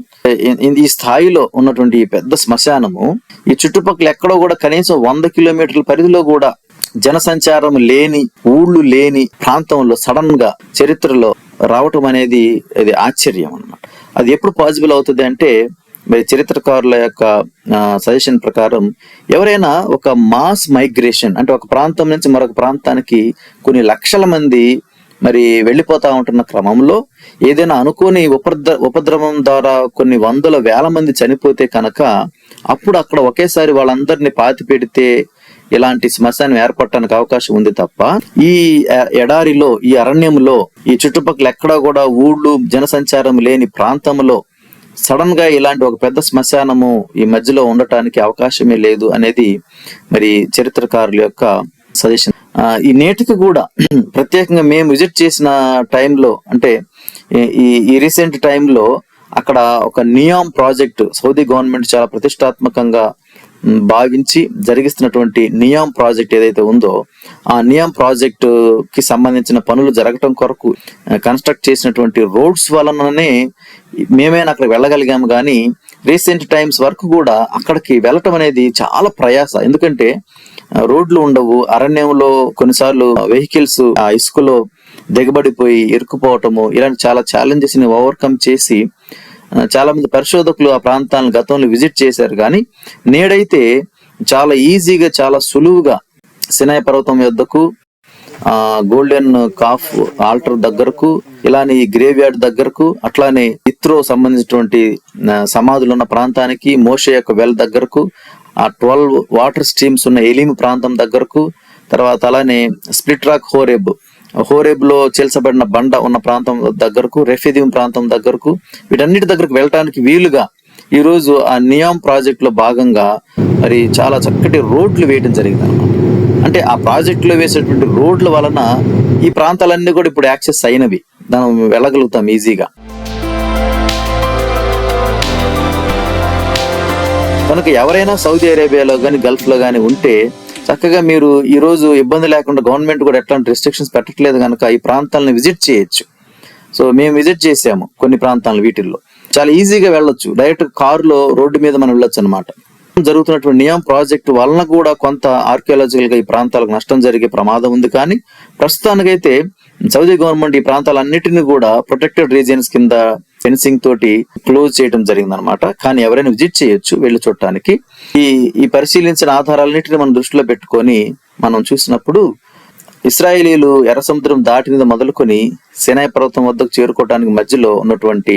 ఈ స్థాయిలో ఉన్నటువంటి ఈ పెద్ద శ్మశానము ఈ చుట్టుపక్కల ఎక్కడో కూడా కనీసం 100 కిలోమీటర్ల పరిధిలో కూడా జనసంచారం లేని, ఊళ్ళు లేని ప్రాంతంలో సడన్ గా చరిత్రలో రావటం అనేది ఇది ఆశ్చర్యం అన్నమాట. అది ఎప్పుడు పాసిబుల్ అవుతుంది అంటే, మరి చరిత్రకారుల యొక్క సజెషన్ ప్రకారం ఎవరైనా ఒక మాస్ మైగ్రేషన్, అంటే ఒక ప్రాంతం నుంచి మరొక ప్రాంతానికి కొన్ని లక్షల మంది మరి వెళ్ళిపోతా ఉంటున్న క్రమంలో ఏదైనా అనుకోని ఉపద్రవం ద్వారా కొన్ని వందల వేల మంది చనిపోతే కనుక అప్పుడు అక్కడ ఒకేసారి వాళ్ళందరినీ పాతి పెడితే ఇలాంటి శ్మశానం ఏర్పడటానికి అవకాశం ఉంది తప్ప, ఈ ఎడారిలో, ఈ అరణ్యంలో, ఈ చుట్టుపక్కల ఎక్కడా కూడా ఊళ్ళు జనసంచారం లేని ప్రాంతంలో సడన్ గా ఇలాంటి ఒక పెద్ద శ్మశానము ఈ మధ్యలో ఉండటానికి అవకాశమే లేదు అనేది మరి చరిత్రకారుల యొక్క సజెషన్. ఈ నేటికి కూడా ప్రత్యేకంగా మేము విజిట్ చేసిన టైంలో, అంటే ఈ రీసెంట్ టైంలో అక్కడ ఒక నియామ్ ప్రాజెక్ట్ సౌదీ గవర్నమెంట్ చాలా ప్రతిష్టాత్మకంగా భావించి జరిగిస్తున్నటువంటి నియామ్ ప్రాజెక్ట్ ఏదైతే ఉందో, ఆ నియామ్ ప్రాజెక్ట్ కి సంబంధించిన పనులు జరగటం కొరకు కన్స్ట్రక్ట్ చేసినటువంటి రోడ్స్ వలననే మేమైనా అక్కడ వెళ్ళగలిగాము. కానీ రీసెంట్ టైమ్స్ వరకు కూడా అక్కడికి వెళ్ళటం అనేది చాలా ప్రయాస. ఎందుకంటే రోడ్లు ఉండవు, అరణ్యంలో కొన్నిసార్లు వెహికల్స్ ఆ ఇసుకలో దిగబడిపోయి ఇరుక్కుపోవటము, ఇలాంటి చాలా ఛాలెంజెస్ ని ఓవర్కమ్ చేసి చాలా మంది పరిశోధకులు ఆ ప్రాంతాలను గతంలో విజిట్ చేశారు. కానీ నేడైతే చాలా ఈజీగా, చాలా సులువుగా సినాయి పర్వతం యొద్దకు, గోల్డెన్ కాఫ్ ఆల్టర్ దగ్గరకు, ఇలానే ఈ గ్రేవ్ యార్డ్ దగ్గరకు, అట్లానే ఇత్రో సంబంధించినటువంటి సమాధులు ఉన్న ప్రాంతానికి, మోషే యొక్క వెల్ దగ్గరకు, ఆ 12 వాటర్ స్ట్రీమ్స్ ఉన్న ఎలీమ్ ప్రాంతం దగ్గరకు, తర్వాత అలానే స్ప్లిట్ రాక్ హోరేబ్ లో చేల్చబడిన బండ ఉన్న ప్రాంతం దగ్గరకు, రెఫిదీం ప్రాంతం దగ్గరకు, వీటన్నిటి దగ్గరకు వెళ్ళటానికి వీలుగా ఈ రోజు ఆ నియామ్ ప్రాజెక్ట్ లో భాగంగా మరి చాలా చక్కటి రోడ్లు వేయడం జరిగింది అన్నమాట. అంటే ఆ ప్రాజెక్ట్ లో వేసేటువంటి రోడ్ల వలన ఈ ప్రాంతాలన్నీ కూడా ఇప్పుడు యాక్సెస్ అయినవి, దాన్ని వెళ్ళగలుగుతాం ఈజీగా. కనుక ఎవరైనా సౌదీ అరేబియాలో కానీ గల్ఫ్ లో కానీ ఉంటే చక్కగా మీరు ఈ రోజు ఇబ్బంది లేకుండా, గవర్నమెంట్ కూడా ఎట్లాంటి రెస్ట్రిక్షన్స్ పెట్టట్లేదు కనుక ఈ ప్రాంతాలను విజిట్ చేయొచ్చు. సో మేము విజిట్ చేసాము కొన్ని ప్రాంతాలను, వీటిల్లో చాలా ఈజీగా వెళ్ళొచ్చు. డైరెక్ట్ కారులో రోడ్డు మీద మనం వెళ్ళొచ్చు అనమాట. జరుగుతున్నటువంటి నియామ్ ప్రాజెక్ట్ వలన కూడా కొంత ఆర్కియాలజికల్ గా ఈ ప్రాంతాలకు నష్టం జరిగే ప్రమాదం ఉంది. కానీ ప్రస్తుతానికైతే సౌదీ గవర్నమెంట్ ఈ ప్రాంతాలన్నిటిని కూడా ప్రొటెక్టెడ్ రీజియన్స్ కింద ఫెన్సింగ్ తోటి క్లోజ్ చేయడం జరిగింది అనమాట. కానీ ఎవరైనా విజిట్ చేయొచ్చు వెళ్ళి చూడటానికి. ఈ పరిశీలించిన ఆధారాలన్నింటినీ మనం దృష్టిలో పెట్టుకొని మనం చూసినప్పుడు ఇశ్రాయేలీలు ఎర్ర సముద్రం దాటినది మొదలుకొని సినాయి పర్వతం వద్దకు చేరుకోవడానికి మధ్యలో ఉన్నటువంటి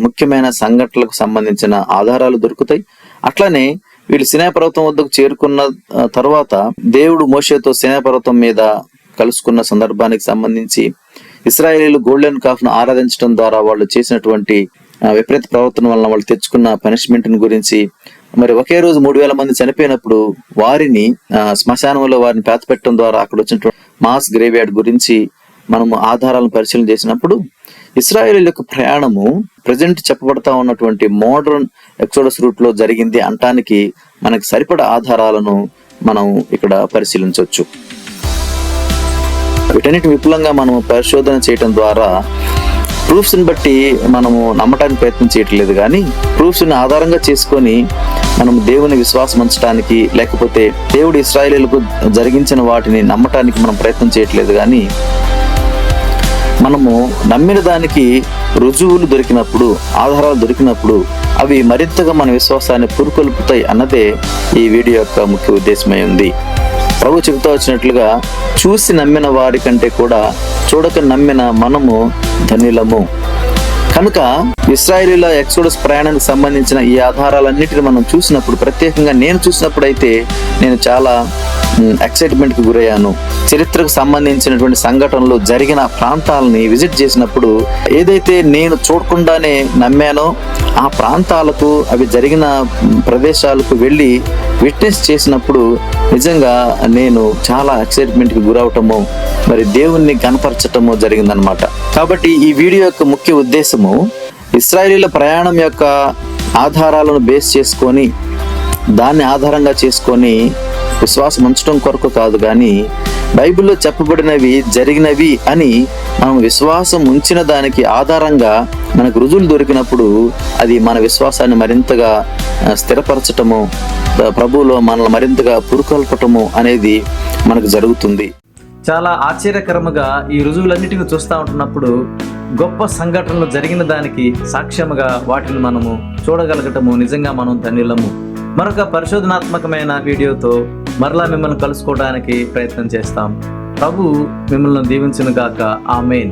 ముఖ్యమైన సంఘటనలకు సంబంధించిన ఆధారాలు దొరుకుతాయి. అట్లానే వీళ్ళు సినాయి పర్వతం వద్దకు చేరుకున్న తర్వాత దేవుడు మోషేతో సినాయి పర్వతం మీద కలుసుకున్న సందర్భానికి సంబంధించి ఇశ్రాయేలీలు గోల్డెన్ కాఫ్ ను ఆరాధించడం ద్వారా వాళ్ళు చేసినటువంటి విపరీత ప్రవర్తన వలన వాళ్ళు తెచ్చుకున్న పనిష్మెంట్ గురించి, మరి ఒకే రోజు 3,000 మంది చనిపోయినప్పుడు వారిని శ్మశానంలో వారిని పేతపెట్టడం ద్వారా అక్కడ వచ్చినటువంటి మాస్ గ్రేవ్ యార్డ్ గురించి మనము ఆధారాలను పరిశీలన చేసినప్పుడు ఇశ్రాయేలీయుల యొక్క ప్రయాణము ప్రజెంట్ చెప్పబడతా ఉన్నటువంటి మోడర్న్ ఎక్సోడస్ రూట్ లో జరిగింది అంటానికి మనకి సరిపడా ఆధారాలను మనం ఇక్కడ పరిశీలించవచ్చు. వీటన్నిటి విపులంగా మనం పరిశోధన చేయటం ద్వారా ప్రూఫ్స్ ని బట్టి మనము నమ్మటానికి ప్రయత్నం చేయట్లేదు, కానీ ప్రూఫ్స్ ని ఆధారంగా చేసుకొని మనం దేవుని విశ్వాసం ఉంచడానికి, లేకపోతే దేవుడు ఇశ్రాయేలీయులకు జరిగించిన వాటిని నమ్మటానికి మనం ప్రయత్నం చేయట్లేదు, కానీ మనము నమ్మిన దానికి రుజువులు దొరికినప్పుడు, ఆధారాలు దొరికినప్పుడు అవి మరింతగా మన విశ్వాసాన్ని పురుకొల్పుతాయి అన్నదే ఈ వీడియో యొక్క ముఖ్య ఉద్దేశమై ఉంది. ప్రభు చెబుతూ వచ్చినట్లుగా చూసి నమ్మిన వారి కంటే కూడా చూడక నమ్మిన మనము ధన్యులము. కనుక ఇశ్రాయేలీయుల ఎక్సోడస్ ప్రయాణానికి సంబంధించిన ఈ ఆధారాలన్నిటిని మనం చూసినప్పుడు, ప్రత్యేకంగా నేను చూసినప్పుడు అయితే నేను చాలా ఎక్సైట్మెంట్ కి గురయ్యాను. చరిత్రకు సంబంధించినటువంటి సంఘటనలు జరిగిన ప్రాంతాలని విజిట్ చేసినప్పుడు ఏదైతే నేను చూడకుండానే నమ్మానో ఆ ప్రాంతాలకు, అవి జరిగిన ప్రదేశాలకు వెళ్ళి విట్నెస్ చేసినప్పుడు నిజంగా నేను చాలా ఎక్సైట్మెంట్ కి గురవటము, మరి దేవుణ్ణి కనపరచటము జరిగిందనమాట. కాబట్టి ఈ వీడియో యొక్క ముఖ్య ఉద్దేశము ఇశ్రాయేలీయుల ప్రయాణం యొక్క ఆధారాలను బేస్ చేసుకొని, దాన్ని ఆధారంగా చేసుకొని విశ్వాసం ఉంచడం కొరకు కాదు, కానీ బైబిల్లో చెప్పబడినవి జరిగినవి అని మనం విశ్వాసం ఉంచిన దానికి ఆధారంగా మనకు రుజువులు దొరికినప్పుడు అది మన విశ్వాసాన్ని మరింతగా స్థిరపరచటము, ప్రభువులో మనల్ని మరింతగా పురుకొల్పటము అనేది మనకు జరుగుతుంది. చాలా ఆశ్చర్యకరముగా ఈ రుజువులన్నిటిని చూస్తూ ఉంటున్నప్పుడు గొప్ప సంఘటనలు జరిగిన దానికి సాక్ష్యముగా వాటిని మనము చూడగలగటము నిజంగా మనం ధన్యులము. మరొక పరిశోధనాత్మకమైన వీడియోతో మరలా మిమ్మల్ని కలుసుకోవడానికి ప్రయత్నం చేస్తాం. ప్రభు మిమ్మల్ని దీవించును గాక. ఆమేన్.